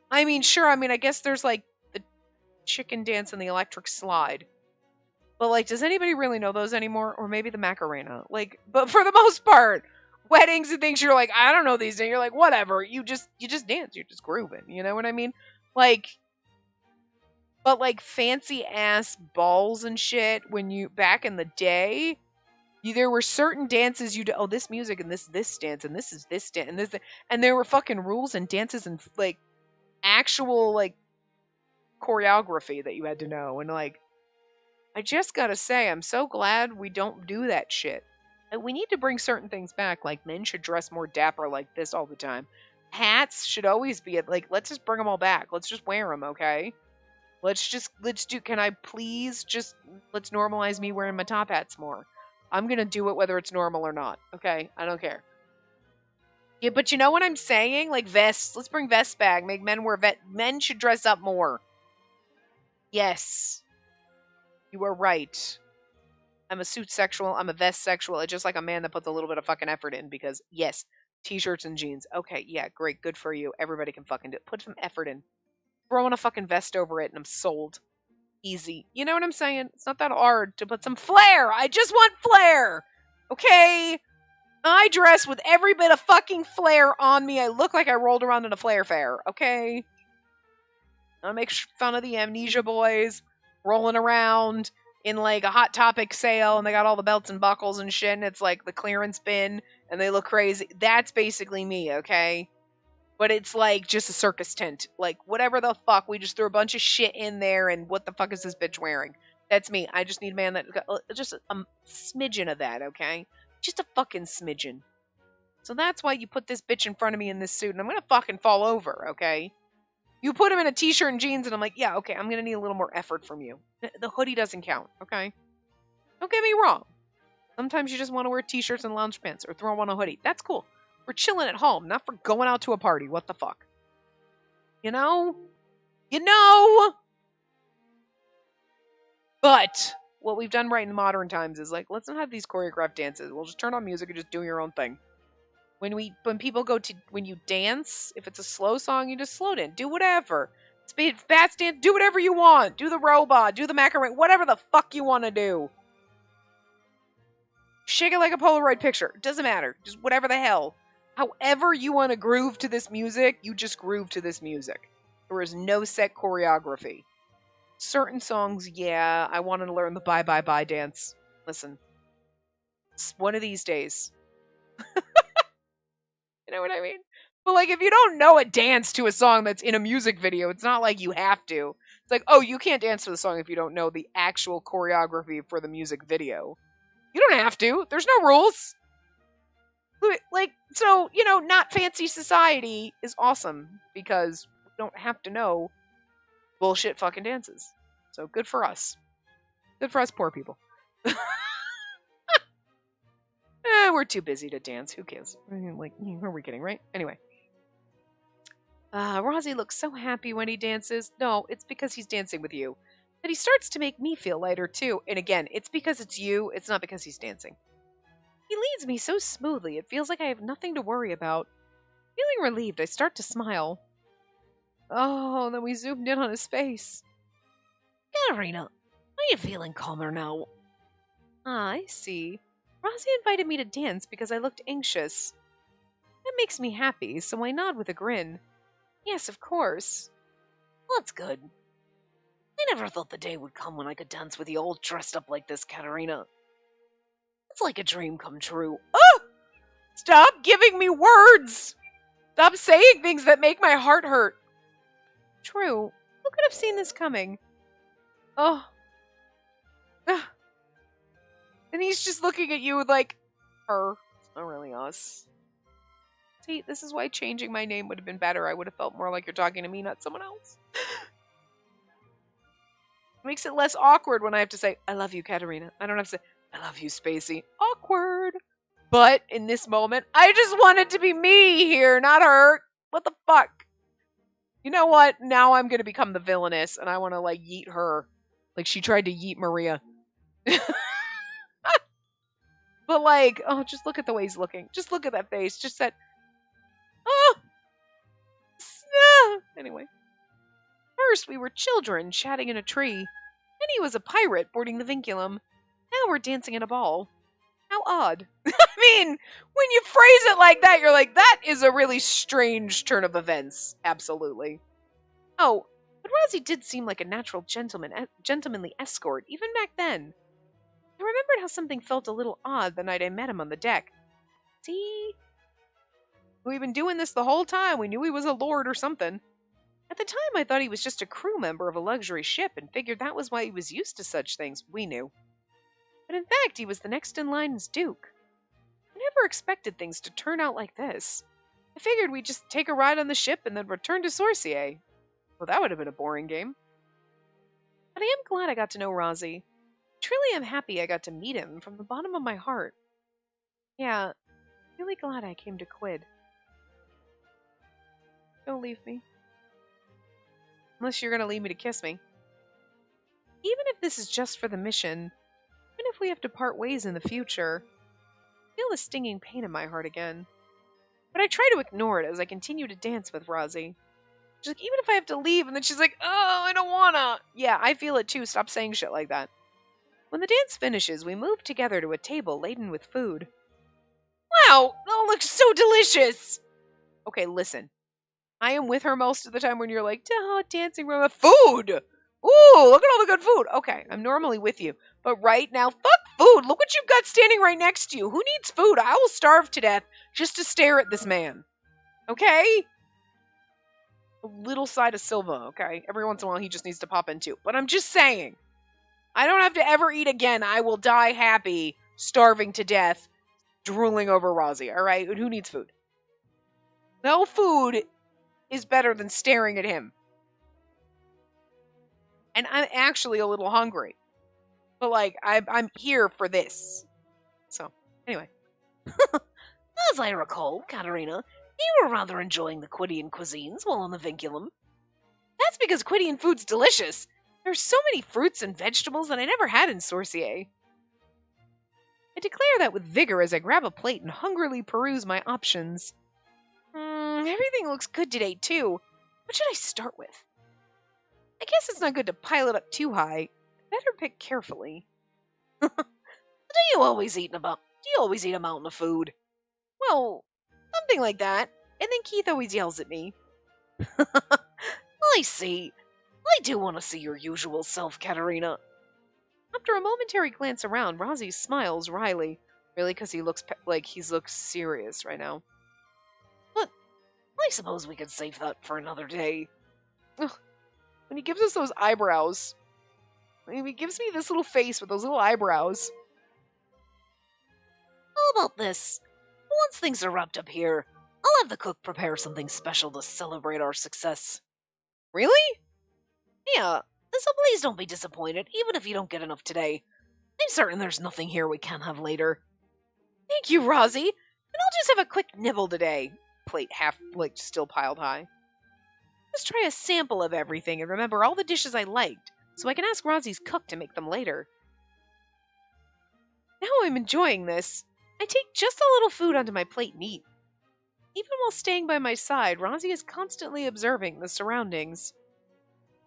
I mean, sure, I guess there's, like, the chicken dance and the electric slide. But, like, does anybody really know those anymore? Or maybe the Macarena? Like, but for the most part, weddings and things. You're like, I don't know these things. You're like, whatever. You just dance. You're just grooving. You know what I mean? Like, but like fancy ass balls and shit. When you back in the day, there were certain dances you do. Oh, this music and this dance and this is this dance and this, and there were fucking rules and dances and like actual like choreography that you had to know. And like, I just gotta say, I'm so glad we don't do that shit. And we need to bring certain things back. Like men should dress more dapper like this all the time. Hats should always be like, let's just bring them all back. Let's just wear them, okay? Let's do, can I please just, let's normalize me wearing my top hats more. I'm gonna do it whether it's normal or not, okay? I don't care. Yeah, but you know what I'm saying? Like vests. Let's bring vests back. Make men wear men should dress up more. Yes. You are right. I'm a suit sexual. I'm a vest sexual. It's just like a man that puts a little bit of fucking effort in because, yes, t-shirts and jeans. Okay, yeah, great. Good for you. Everybody can fucking do it. Put some effort in. Throw on a fucking vest over it and I'm sold. Easy. You know what I'm saying? It's not that hard to put some flair. I just want flair. Okay? I dress with every bit of fucking flair on me. I look like I rolled around in a flare fair. Okay? I make fun of the Amnesia Boys rolling around in like a Hot Topic sale and they got all the belts and buckles and shit and it's like the clearance bin and they look crazy. That's basically me, okay? But it's like just a circus tent. Like whatever the fuck, we just threw a bunch of shit in there and what the fuck is this bitch wearing? That's me. I just need a man that got just a smidgen of that, okay? Just a fucking smidgen. So that's why you put this bitch in front of me in this suit and I'm gonna fucking fall over, okay? You put him in a t-shirt and jeans and I'm like, yeah, okay, I'm going to need a little more effort from you. The hoodie doesn't count, okay? Don't get me wrong. Sometimes you just want to wear t-shirts and lounge pants or throw on a hoodie. That's cool. We're chilling at home, not for going out to a party. What the fuck? You know? You know? But what we've done right in modern times is like, let's not have these choreographed dances. We'll just turn on music and just do your own thing. When people go to, when you dance, if it's a slow song, you just slow down. Do whatever. Speed, fast dance, do whatever you want. Do the robot, do the macaroni, whatever the fuck you want to do. Shake it like a Polaroid picture. Doesn't matter. Just whatever the hell. However you want to groove to this music, you just groove to this music. There is no set choreography. Certain songs, yeah, I wanted to learn the bye bye bye dance. Listen, one of these days. You know what I mean? But like, if you don't know a dance to a song that's in a music video, it's not like you have to. It's like, oh, you can't dance to the song if you don't know the actual choreography for the music video. You don't have to. There's no rules. Like, so, you know, Not Fancy Society is awesome because we don't have to know bullshit fucking dances. So good for us. Good for us poor people. We're too busy to dance. Who cares? Like, who are we kidding, right? Anyway. Rozzy looks so happy when he dances. No, it's because he's dancing with you. But he starts to make me feel lighter, too. And again, it's because it's you. It's not because he's dancing. He leads me so smoothly. It feels like I have nothing to worry about. Feeling relieved, I start to smile. Oh, then we zoomed in on his face. Katarina, are you feeling calmer now? Ah, I see. Rozzy invited me to dance because I looked anxious. That makes me happy, so I nod with a grin. Yes, of course. Well, that's good. I never thought the day would come when I could dance with you all dressed up like this, Katarina. It's like a dream come true. Oh! Stop giving me words! Stop saying things that make my heart hurt. True. Who could have seen this coming? Oh. And he's just looking at you like, her. It's not really us. See, this is why changing my name would have been better. I would have felt more like you're talking to me, not someone else. It makes it less awkward when I have to say, I love you, Katarina. I don't have to say, I love you, Spacey. Awkward. But in this moment, I just want it to be me here, not her. What the fuck? You know what? Now I'm going to become the villainess, and I want to, like, yeet her. Like she tried to yeet Maria. But, like, oh, just look at the way he's looking. Just look at that face. Just that, oh! Anyway. First, we were children chatting in a tree. Then he was a pirate boarding the vinculum. Now we're dancing in a ball. How odd. I mean, when you phrase it like that, you're like, that is a really strange turn of events. Absolutely. Oh, but Rosie did seem like a natural gentlemanly escort, even back then. I remembered how something felt a little odd the night I met him on the deck. See? We've been doing this the whole time. We knew he was a lord or something. At the time, I thought he was just a crew member of a luxury ship and figured that was why he was used to such things. We knew. But in fact, he was the next in line as Duke. I never expected things to turn out like this. I figured we'd just take a ride on the ship and then return to Sorcier. Well, that would have been a boring game. But I am glad I got to know Rozzy. Truly am happy I got to meet him from the bottom of my heart. Yeah, really glad I came to Quid. Don't leave me. Unless you're going to leave me to kiss me. Even if this is just for the mission, even if we have to part ways in the future, I feel the stinging pain in my heart again. But I try to ignore it as I continue to dance with Rozzy. She's like, even if I have to leave, and then she's like, oh, I don't wanna. Yeah, I feel it too. Stop saying shit like that. When the dance finishes, we move together to a table laden with food. Wow, that looks so delicious. Okay, listen. I am with her most of the time when you're like, oh, dancing around with food. Ooh, look at all the good food. Okay, I'm normally with you. But right now, fuck food. Look what you've got standing right next to you. Who needs food? I will starve to death just to stare at this man. Okay? A little side of Silva, okay? Every once in a while, he just needs to pop in too. But I'm just saying, I don't have to ever eat again. I will die happy, starving to death, drooling over Rozzy, all right? And who needs food? No food is better than staring at him. And I'm actually a little hungry. But, like, I'm here for this. So, anyway. As I recall, Katerina, you were rather enjoying the Quidian cuisines while on the Vinculum. That's because Quidian food's delicious. There's so many fruits and vegetables that I never had in Sorcier. I declare that with vigor as I grab a plate and hungrily peruse my options. Everything looks good today, too. What should I start with? I guess it's not good to pile it up too high. Better pick carefully. Do you always eat a mountain of food? Well, something like that. And then Keith always yells at me. I see. I do want to see your usual self, Katerina. After a momentary glance around, Rozzy smiles wryly. Really, because he looks like he looks serious right now. But I suppose we could save that for another day. Ugh. When he gives us those eyebrows. When he gives me this little face with those little eyebrows. How about this? Once things are wrapped up here, I'll have the cook prepare something special to celebrate our success. Really? Yeah, so please don't be disappointed, even if you don't get enough today. I'm certain there's nothing here we can't have later. Thank you, Rozzy, and I'll just have a quick nibble today. Plate half, still piled high. Just try a sample of everything and remember all the dishes I liked, so I can ask Rozzy's cook to make them later. Now I'm enjoying this. I take just a little food onto my plate and eat. Even while staying by my side, Rozzy is constantly observing the surroundings.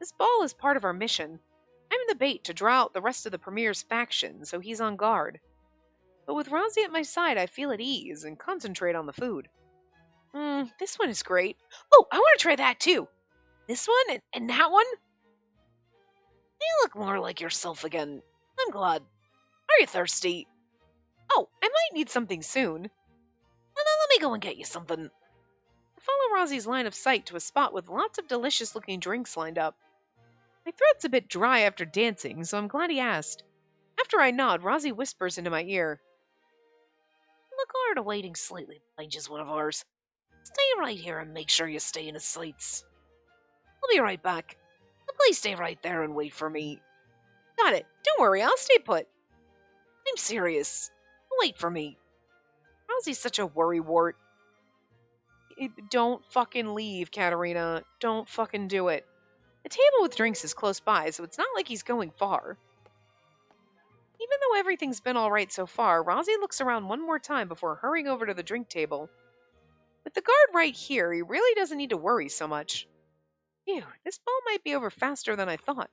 This ball is part of our mission. I'm the bait to draw out the rest of the Premier's faction, so he's on guard. But with Rozzy at my side, I feel at ease and concentrate on the food. This one is great. Oh, I want to try that too. This one and that one? You look more like yourself again. I'm glad. Are you thirsty? Oh, I might need something soon. Well, then let me go and get you something. I follow Rozzy's line of sight to a spot with lots of delicious-looking drinks lined up. My throat's a bit dry after dancing, so I'm glad he asked. After I nod, Rozzy whispers into my ear. The guard awaiting slightly behind is one of ours. Stay right here and make sure you stay in his sights. I'll be right back. Please stay right there and wait for me. Got it. Don't worry, I'll stay put. I'm serious. Wait for me. Rozzy's such a worrywart. Don't fucking leave, Katerina. Don't fucking do it. The table with drinks is close by, so it's not like he's going far. Even though everything's been alright so far, Rozzy looks around one more time before hurrying over to the drink table. With the guard right here, he really doesn't need to worry so much. Phew, this ball might be over faster than I thought.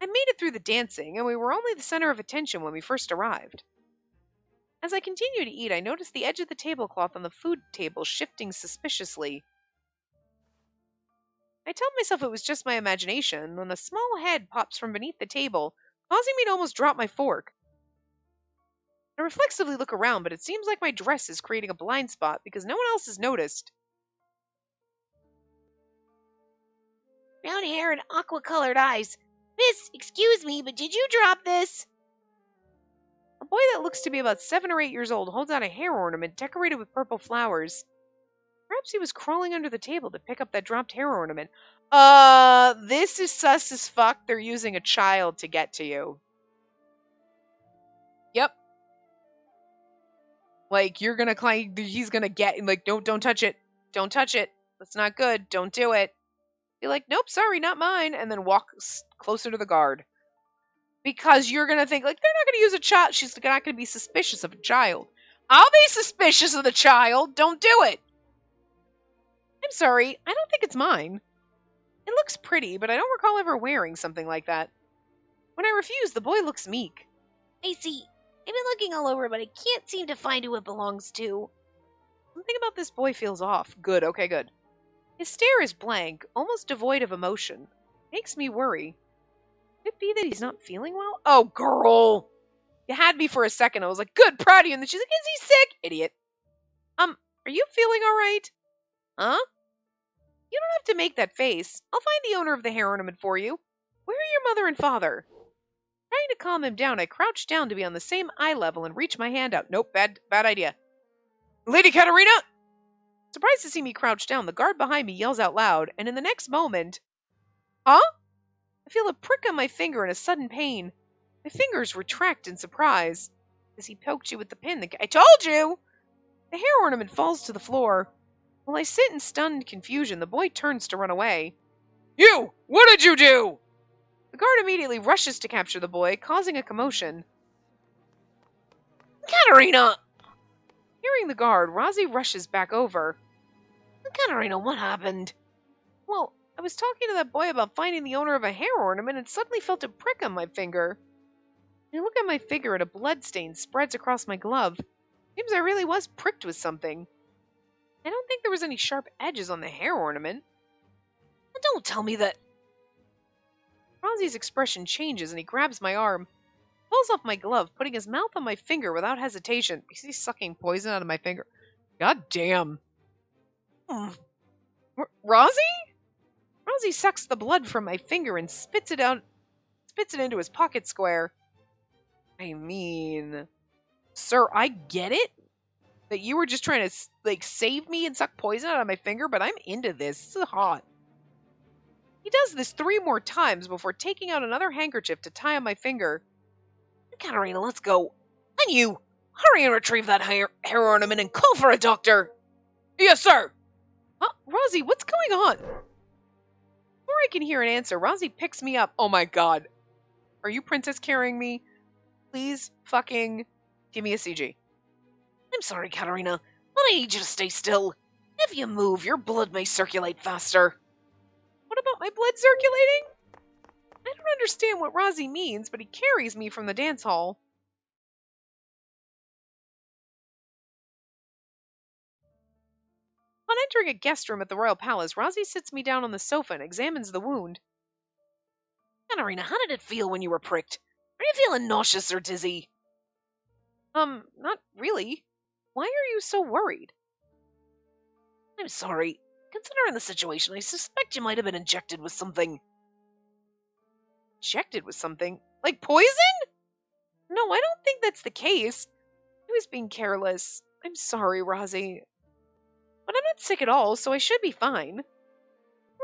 I made it through the dancing, and we were only the center of attention when we first arrived. As I continue to eat, I notice the edge of the tablecloth on the food table shifting suspiciously. I tell myself it was just my imagination when a small head pops from beneath the table, causing me to almost drop my fork. I reflexively look around, but it seems like my dress is creating a blind spot because no one else has noticed. Brown hair and aqua-colored eyes. Miss, excuse me, but did you drop this? A boy that looks to be about 7 or 8 years old holds out a hair ornament decorated with purple flowers. Perhaps he was crawling under the table to pick up that dropped hair ornament. This is sus as fuck. They're using a child to get to you. Yep. Like, you're gonna climb, he's gonna get, like, don't touch it. Don't touch it. That's not good. Don't do it. Be like, nope, sorry, not mine. And then walk closer to the guard. Because you're gonna think, like, they're not gonna use a child. She's not gonna be suspicious of a child. I'll be suspicious of the child. Don't do it. I'm sorry, I don't think it's mine. It looks pretty, but I don't recall ever wearing something like that. When I refuse, the boy looks meek. I see. I've been looking all over, but I can't seem to find who it belongs to. Something about this boy feels off. Good, okay, good. His stare is blank, almost devoid of emotion. Makes me worry. Could it be that he's not feeling well? Oh, girl! You had me for a second. I was like, good, proud of you. And then she's like, is he sick? Idiot. Are you feeling alright? Huh? You don't have to make that face. I'll find the owner of the hair ornament for you. Where are your mother and father? Trying to calm him down, I crouch down to be on the same eye level and reach my hand out. Nope, bad idea. Lady Katerina! Surprised to see me crouch down, the guard behind me yells out loud, and in the next moment... Huh? I feel a prick on my finger and a sudden pain. My fingers retract in surprise. As he poked you with the pin, I told you! The hair ornament falls to the floor. While I sit in stunned confusion, the boy turns to run away. You! What did you do? The guard immediately rushes to capture the boy, causing a commotion. Katerina! Hearing the guard, Rozzy rushes back over. Katerina, what happened? Well, I was talking to that boy about finding the owner of a hair ornament and suddenly felt a prick on my finger. I look at my finger and a blood stain spreads across my glove. Seems I really was pricked with something. I don't think there was any sharp edges on the hair ornament. Don't tell me that... Rozzy's expression changes and he grabs my arm, pulls off my glove, putting his mouth on my finger without hesitation. He's sucking poison out of my finger. God damn. Rozzy? Rozzy sucks the blood from my finger and spits it into his pocket square. I mean, sir, I get it that you were just trying to, like, save me and suck poison out of my finger, but I'm into this. This is hot. He does this 3 more times before taking out another handkerchief to tie on my finger. Katerina, let's go. And you, hurry and retrieve that hair ornament and call for a doctor. Yes, sir. Huh? Rozzy, what's going on? Before I can hear an answer, Rozzy picks me up. Oh my god. Are you princess carrying me? Please fucking give me a CG. I'm sorry, Katerina, but I need you to stay still. If you move, your blood may circulate faster. What about my blood circulating? I don't understand what Rozzy means, but he carries me from the dance hall. Upon entering a guest room at the Royal Palace, Rozzy sits me down on the sofa and examines the wound. Katerina, how did it feel when you were pricked? Are you feeling nauseous or dizzy? Not really. Why are you so worried? I'm sorry. Considering the situation, I suspect you might have been injected with something. Injected with something? Like poison? No, I don't think that's the case. I was being careless. I'm sorry, Rozzy. But I'm not sick at all, so I should be fine.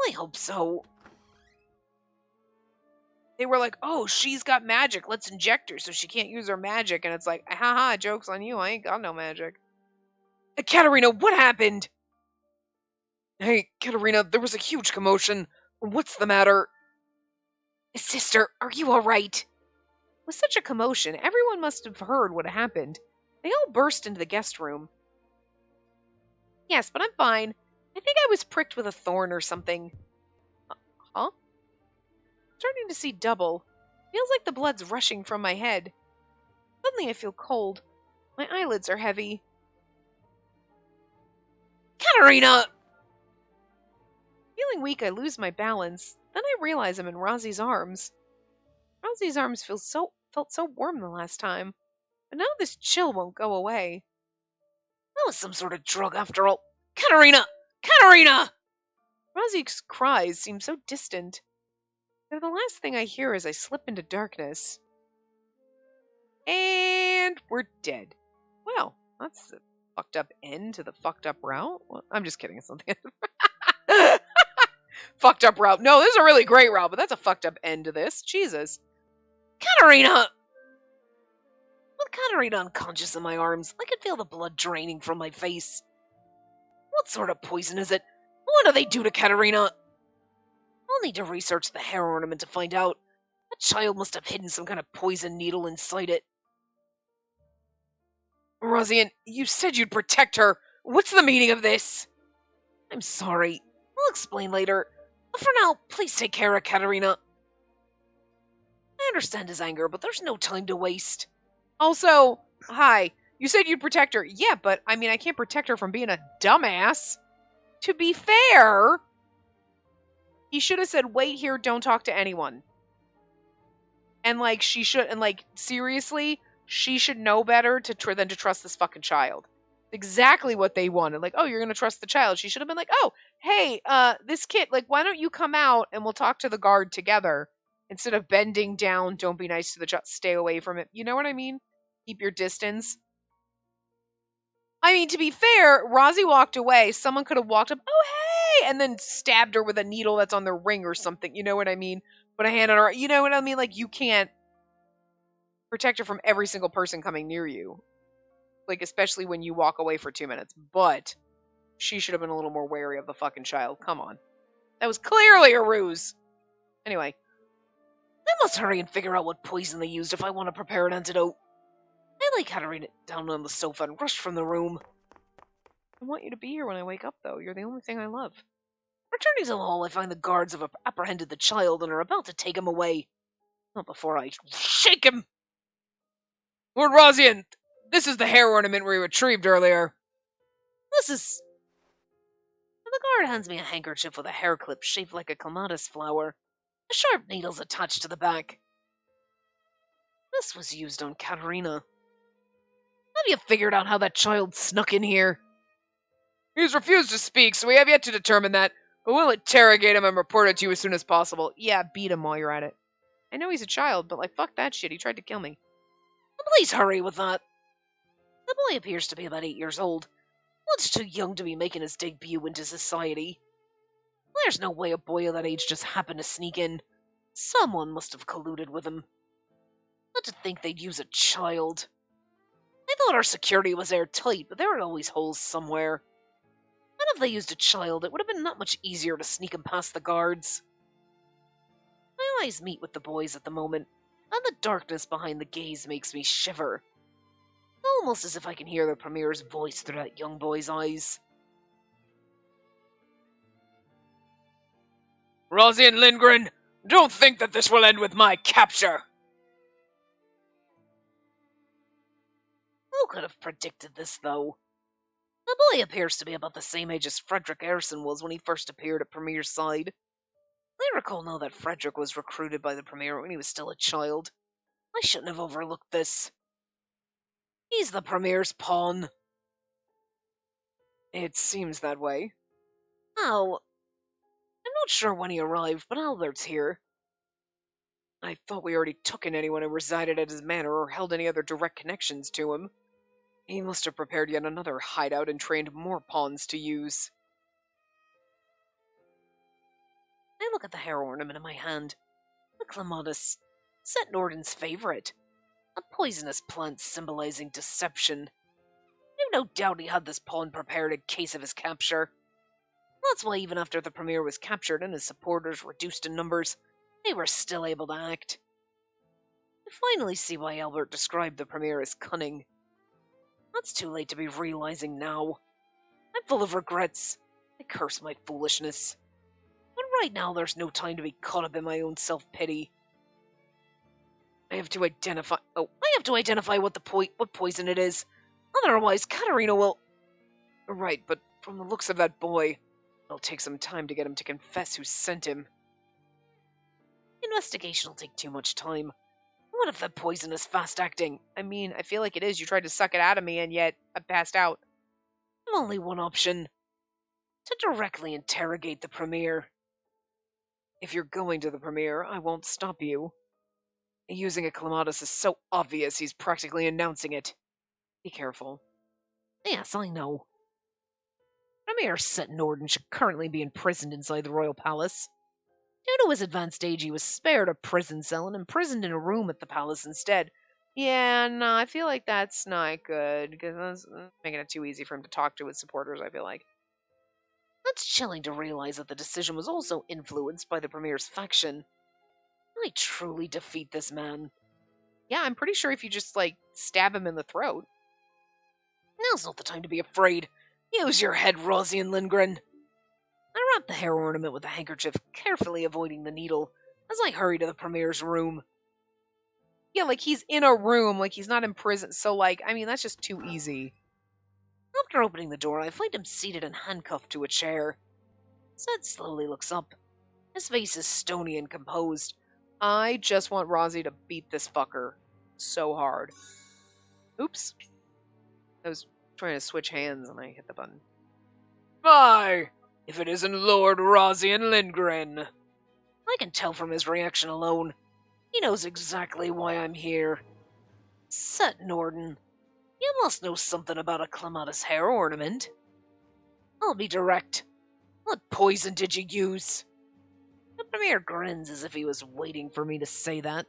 I hope so. They were like, oh, she's got magic. Let's inject her so she can't use her magic. And it's like, haha, joke's on you. I ain't got no magic. Katerina, what happened? Hey, Katerina, there was a huge commotion. What's the matter? Sister, are you alright? With such a commotion, everyone must have heard what happened. They all burst into the guest room. Yes, but I'm fine. I think I was pricked with a thorn or something. Huh? Starting to see double. Feels like the blood's rushing from my head. Suddenly I feel cold. My eyelids are heavy. Katerina! Feeling weak, I lose my balance. Then I realize I'm in Rosie's arms. Rosie's arms felt so warm the last time. But now this chill won't go away. That was some sort of drug after all. Katerina! Katerina! Rosie's cries seem so distant. They're the last thing I hear as I slip into darkness. And we're dead. Well, that's a fucked up end to the fucked up route. Well, I'm just kidding. It's something. Fucked up route. No, this is a really great route, but that's a fucked up end to this. Jesus. Katerina! With Katerina unconscious in my arms, I could feel the blood draining from my face. What sort of poison is it? What do they do to Katerina? I'll need to research the hair ornament to find out. The child must have hidden some kind of poison needle inside it. Rosian, you said you'd protect her. What's the meaning of this? I'm sorry. I'll explain later. But for now, please take care of Katerina. I understand his anger, but there's no time to waste. Also, hi. You said you'd protect her. Yeah, but I mean, I can't protect her from being a dumbass. To be fair, he should have said, wait here, don't talk to anyone. And like, seriously, she should know better than to trust this fucking child. Exactly what they wanted. Like, oh, you're going to trust the child. She should have been like, oh, hey, this kid, like, why don't you come out and we'll talk to the guard together instead of bending down, don't be nice to the child, stay away from it. You know what I mean? Keep your distance. I mean, to be fair, Rosie walked away. Someone could have walked up, oh, hey, and then stabbed her with a needle that's on their ring or something. You know what I mean? Put a hand on her. You know what I mean? Like, you can't protect her from every single person coming near you. Like, especially when you walk away for 2 minutes. But she should have been a little more wary of the fucking child. Come on. That was clearly a ruse. Anyway. I must hurry and figure out what poison they used if I want to prepare an antidote. I lay Katerina down on the sofa and rushed from the room. I want you to be here when I wake up, though. You're the only thing I love. Returning to the hall, I find the guards have apprehended the child and are about to take him away. Not before I shake him. Lord Rosian, this is the hair ornament we retrieved earlier. This is... The guard hands me a handkerchief with a hair clip shaped like a clematis flower. The sharp needle's attached to the back. This was used on Katerina. Have you figured out how that child snuck in here? He's refused to speak, so we have yet to determine that, but we'll interrogate him and report it to you as soon as possible. Yeah, beat him while you're at it. I know he's a child, but like, fuck that shit, he tried to kill me. Please hurry with that. The boy appears to be about 8 years old. Much too young to be making his debut into society. There's no way a boy of that age just happened to sneak in. Someone must have colluded with him. Not to think they'd use a child. I thought our security was airtight, but there were always holes somewhere. And if they used a child, it would have been not much easier to sneak him past the guards. My eyes meet with the boys at the moment, and the darkness behind the gaze makes me shiver. Almost as if I can hear the Premier's voice through that young boy's eyes. Rosian Lindgren, don't think that this will end with my capture! Who could have predicted this, though? The boy appears to be about the same age as Frederick Erson was when he first appeared at Premier's side. I recall now that Frederick was recruited by the Premier when he was still a child. I shouldn't have overlooked this. He's the Premier's pawn. It seems that way. Oh, I'm not sure when he arrived, but Albert's here. I thought we already took in anyone who resided at his manor or held any other direct connections to him. He must have prepared yet another hideout and trained more pawns to use. I look at the hair ornament in my hand. The clematis. Set Norden's favorite. A poisonous plant symbolizing deception. I've no doubt he had this pawn prepared in case of his capture. That's why even after the Premier was captured and his supporters reduced in numbers, they were still able to act. I finally see why Albert described the Premier as cunning. That's too late to be realizing now. I'm full of regrets. I curse my foolishness. But right now there's no time to be caught up in my own self-pity. I have to identify what poison it is. Otherwise, Katerina will... Right, but from the looks of that boy, it'll take some time to get him to confess who sent him. Investigation will take too much time. What if that poison is fast-acting? I mean, I feel like it is. You tried to suck it out of me, and yet I passed out. I've only one option. To directly interrogate the Premier. If you're going to the premiere, I won't stop you. Using a clematis is so obvious he's practically announcing it. Be careful. Yes, I know. Premier Set Norden should currently be imprisoned inside the royal palace. Due to his advanced age, he was spared a prison cell and imprisoned in a room at the palace instead. Yeah, no, I feel like that's not good, because that's making it too easy for him to talk to his supporters, I feel like. It's chilling to realize that the decision was also influenced by the Premier's faction. I truly defeat this man. Yeah, I'm pretty sure if you just, stab him in the throat. Now's not the time to be afraid. Use your head, Rosian Lindgren. I wrapped the hair ornament with a handkerchief, carefully avoiding the needle, as I hurried to the Premier's room. Yeah, he's in a room, he's not in prison, so, I mean, that's just too easy. After opening the door, I find him seated and handcuffed to a chair. Zed slowly looks up. His face is stony and composed. I just want Rosie to beat this fucker so hard. Oops. I was trying to switch hands and I hit the button. My! If it isn't Lord Rosian Lindgren! I can tell from his reaction alone. He knows exactly why I'm here. Set Norden, you must know something about a clematis hair ornament. I'll be direct. What poison did you use? The Premier grins as if he was waiting for me to say that.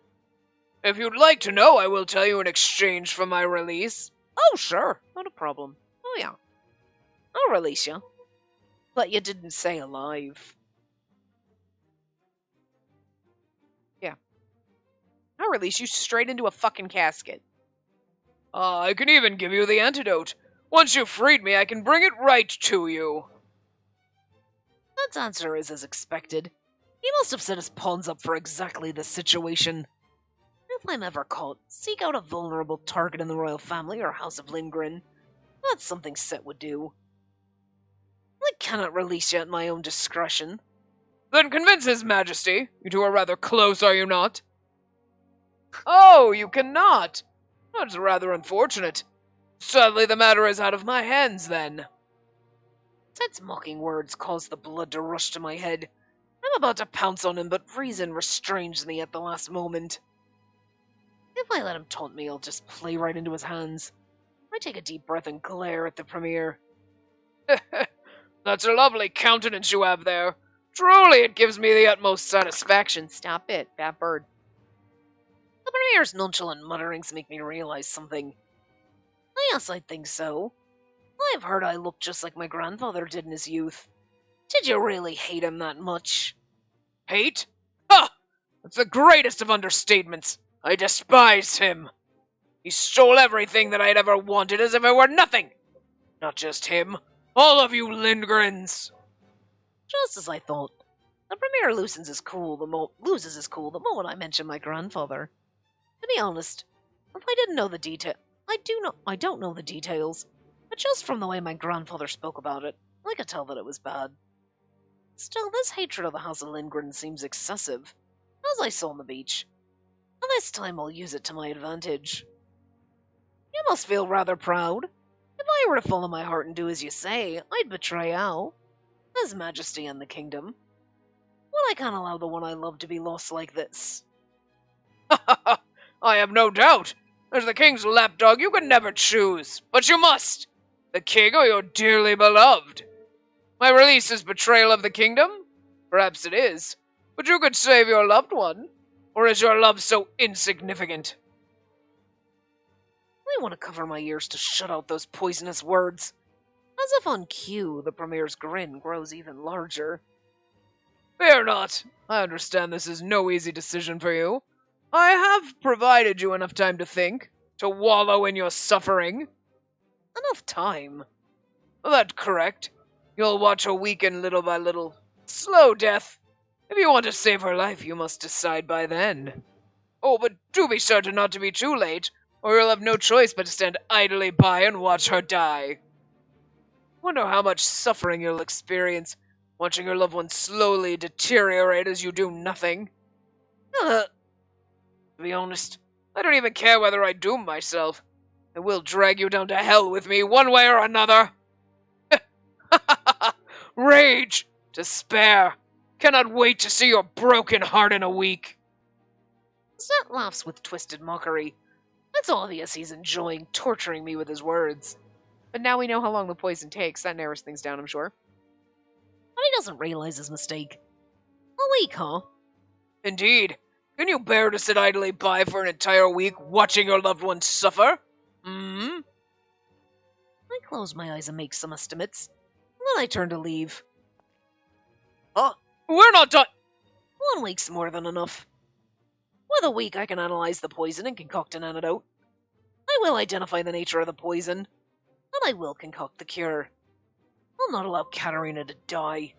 If you'd like to know, I will tell you in exchange for my release. Oh, sure. Not a problem. Oh, yeah. I'll release you. But you didn't say alive. Yeah. I'll release you straight into a fucking casket. I can even give you the antidote. Once you've freed me, I can bring it right to you. That answer is as expected. He must have set his pawns up for exactly this situation. If I'm ever caught, seek out a vulnerable target in the royal family or House of Lindgren. That's something Set would do. I cannot release you at my own discretion. Then convince His Majesty. You two are rather close, are you not? Oh, you cannot. That's rather unfortunate. Sadly, the matter is out of my hands, then. Set's mocking words caused the blood to rush to my head. I'm about to pounce on him, but reason restrains me at the last moment. If I let him taunt me, I'll just play right into his hands. I take a deep breath and glare at the Premier. That's a lovely countenance you have there. Truly, it gives me the utmost satisfaction. Stop it, bad bird. The Premier's nonchalant mutterings make me realize something. Yes, I think so. I've heard I look just like my grandfather did in his youth. Did you really hate him that much? Hate? Ha! That's the greatest of understatements. I despise him. He stole everything that I'd ever wanted as if it were nothing. Not just him. All of you Lindgrens. Just as I thought. The Premier loses his cool the moment I mention my grandfather. To be honest, if I didn't know the I don't know the details, but just from the way my grandfather spoke about it, I could tell that it was bad. Still, this hatred of the House of Lindgren seems excessive, as I saw on the beach. And this time I'll use it to my advantage. You must feel rather proud. If I were to follow my heart and do as you say, I'd betray Al, His Majesty and the kingdom. Well, I can't allow the one I love to be lost like this. I have no doubt. As the king's lapdog, you can never choose, but you must. The king or your dearly beloved. My release is betrayal of the kingdom? Perhaps it is, but you could save your loved one. Or is your love so insignificant? I want to cover my ears to shut out those poisonous words. As if on cue, the Premier's grin grows even larger. Fear not. I understand this is no easy decision for you. I have provided you enough time to think, to wallow in your suffering. Enough time? That's correct. You'll watch her weaken little by little. Slow death. If you want to save her life, you must decide by then. Oh, but do be certain not to be too late. or you'll have no choice but to stand idly by and watch her die. Wonder how much suffering you'll experience, watching your loved one slowly deteriorate as you do nothing. To be honest, I don't even care whether I doom myself. I will drag you down to hell with me one way or another. Rage, despair, cannot wait to see your broken heart in a week. Zet laughs with twisted mockery. It's obvious he's enjoying torturing me with his words. But now we know how long the poison takes. That narrows things down, I'm sure. But he doesn't realize his mistake. A week, huh? Indeed. Can you bear to sit idly by for an entire week, watching your loved one suffer? Hmm? I close my eyes and make some estimates. Then I turn to leave. Huh? We're not done! 1 week's more than enough. With a week, I can analyze the poison and concoct an antidote. I will identify the nature of the poison, and I will concoct the cure. I'll not allow Katerina to die.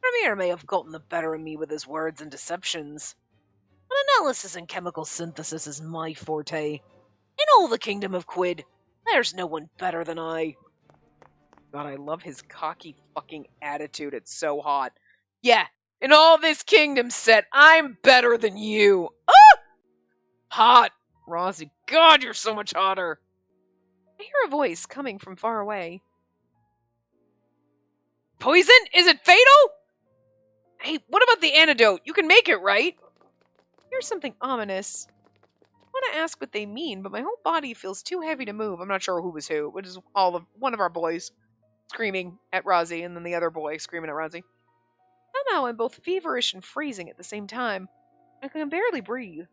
Premier may have gotten the better of me with his words and deceptions, but analysis and chemical synthesis is my forte. In all the kingdom of Quid, there's no one better than I. God, I love his cocky fucking attitude. It's so hot. Yeah, in all this kingdom set, I'm better than you. Ah! Hot. Rosie, God, you're so much hotter. I hear a voice coming from far away. Poison? Is it fatal? Hey, what about the antidote? You can make it, right? Here's something ominous. I want to ask what they mean, but my whole body feels too heavy to move. I'm not sure who was who, which is one of our boys screaming at Rosie, and then the other boy screaming at Rosie. Somehow I'm both feverish and freezing at the same time. I can barely breathe.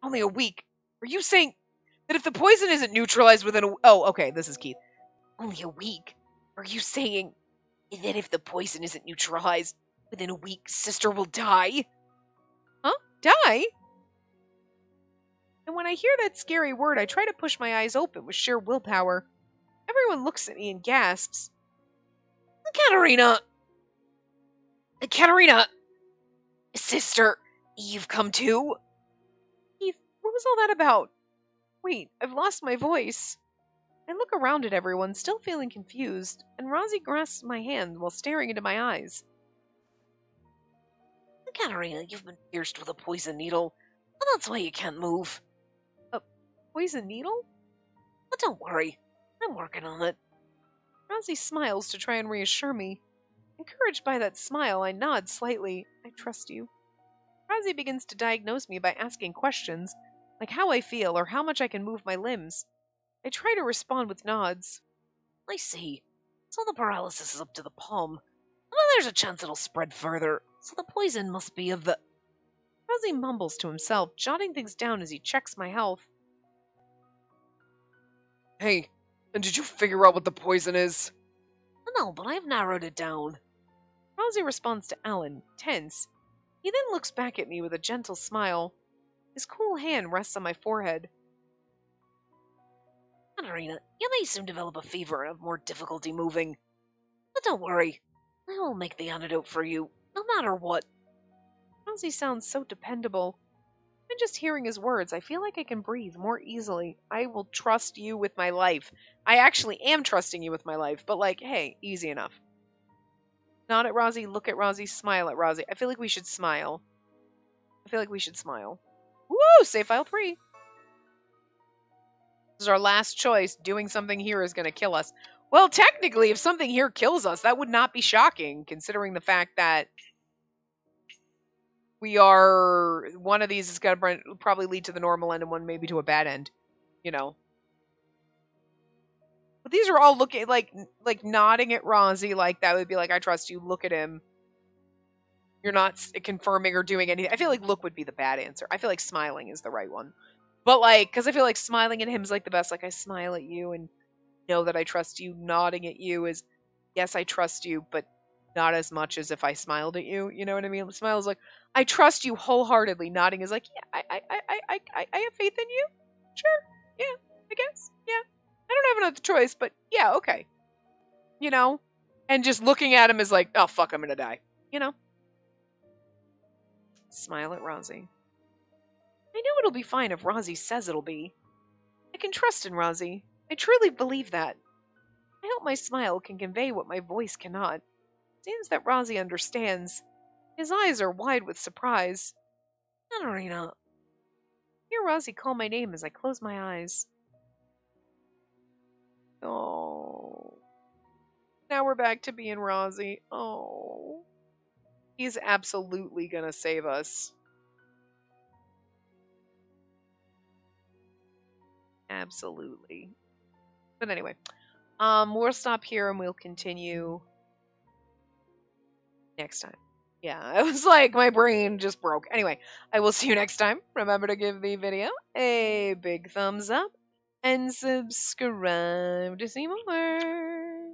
Only a week. Are you saying that if the poison isn't neutralized within a... Oh, okay, this is Keith. Only a week? Are you saying that if the poison isn't neutralized within a week, Sister will die? Huh? Die? And when I hear that scary word, I try to push my eyes open with sheer willpower. Everyone looks at me and gasps. Katerina! Katerina! Sister, you've come too? Keith, what was all that about? Wait, I've lost my voice. I look around at everyone, still feeling confused, and Rosie grasps my hand while staring into my eyes. Katerina, you've been pierced with a poison needle, and that's why you can't move. A poison needle? But don't worry, I'm working on it. Rosie smiles to try and reassure me. Encouraged by that smile, I nod slightly. I trust you. Rosie begins to diagnose me by asking questions, like how I feel or how much I can move my limbs. I try to respond with nods. I see. So the paralysis is up to the palm. And then there's a chance it'll spread further, so the poison must be of the... Rosie mumbles to himself, jotting things down as he checks my health. Hey, and did you figure out what the poison is? No, but I've narrowed it down. Rosie responds to Alan, tense. He then looks back at me with a gentle smile. His cool hand rests on my forehead. Katerina, you may soon develop a fever and have more difficulty moving. But don't worry, I will make the antidote for you, no matter what. Rosie sounds so dependable. Even just hearing his words, I feel like I can breathe more easily. I will trust you with my life. I actually am trusting you with my life, but like, hey, easy enough. Nod at Rosie, look at Rosie, smile at Rosie. I feel like we should smile. Woo! Save file 3. This is our last choice. Doing something here is going to kill us. Well, technically, if something here kills us, that would not be shocking, considering the fact that we are... One of these is going to probably lead to the normal end and one maybe to a bad end. You know. But these are all looking like nodding at Rosie, like that would be like, I trust you, look at him. You're not confirming or doing anything. I feel like look would be the bad answer. I feel like smiling is the right one. But like, because I feel like smiling at him is like the best. Like, I smile at you and know that I trust you. Nodding at you is, yes, I trust you, but not as much as if I smiled at you. You know what I mean? Smile is like, I trust you wholeheartedly. Nodding is like, yeah, I have faith in you. Sure. Yeah, I guess. Yeah. I don't have another choice, but yeah, okay. You know? And just looking at him is like, oh, fuck, I'm gonna die. You know? Smile at Rosie. I know it'll be fine if Rozzy says it'll be. I can trust in Rozzy. I truly believe that. I hope my smile can convey what my voice cannot. Seems that Rozzy understands. His eyes are wide with surprise. Anarina. Hear Rozzy call my name as I close my eyes. Oh. Now we're back to being Rozzy. Oh. He's absolutely gonna save us. Absolutely. But anyway, we'll stop here and we'll continue next time. Yeah, it was like my brain just broke. Anyway, I will see you next time. Remember to give the video a big thumbs up and subscribe to see more.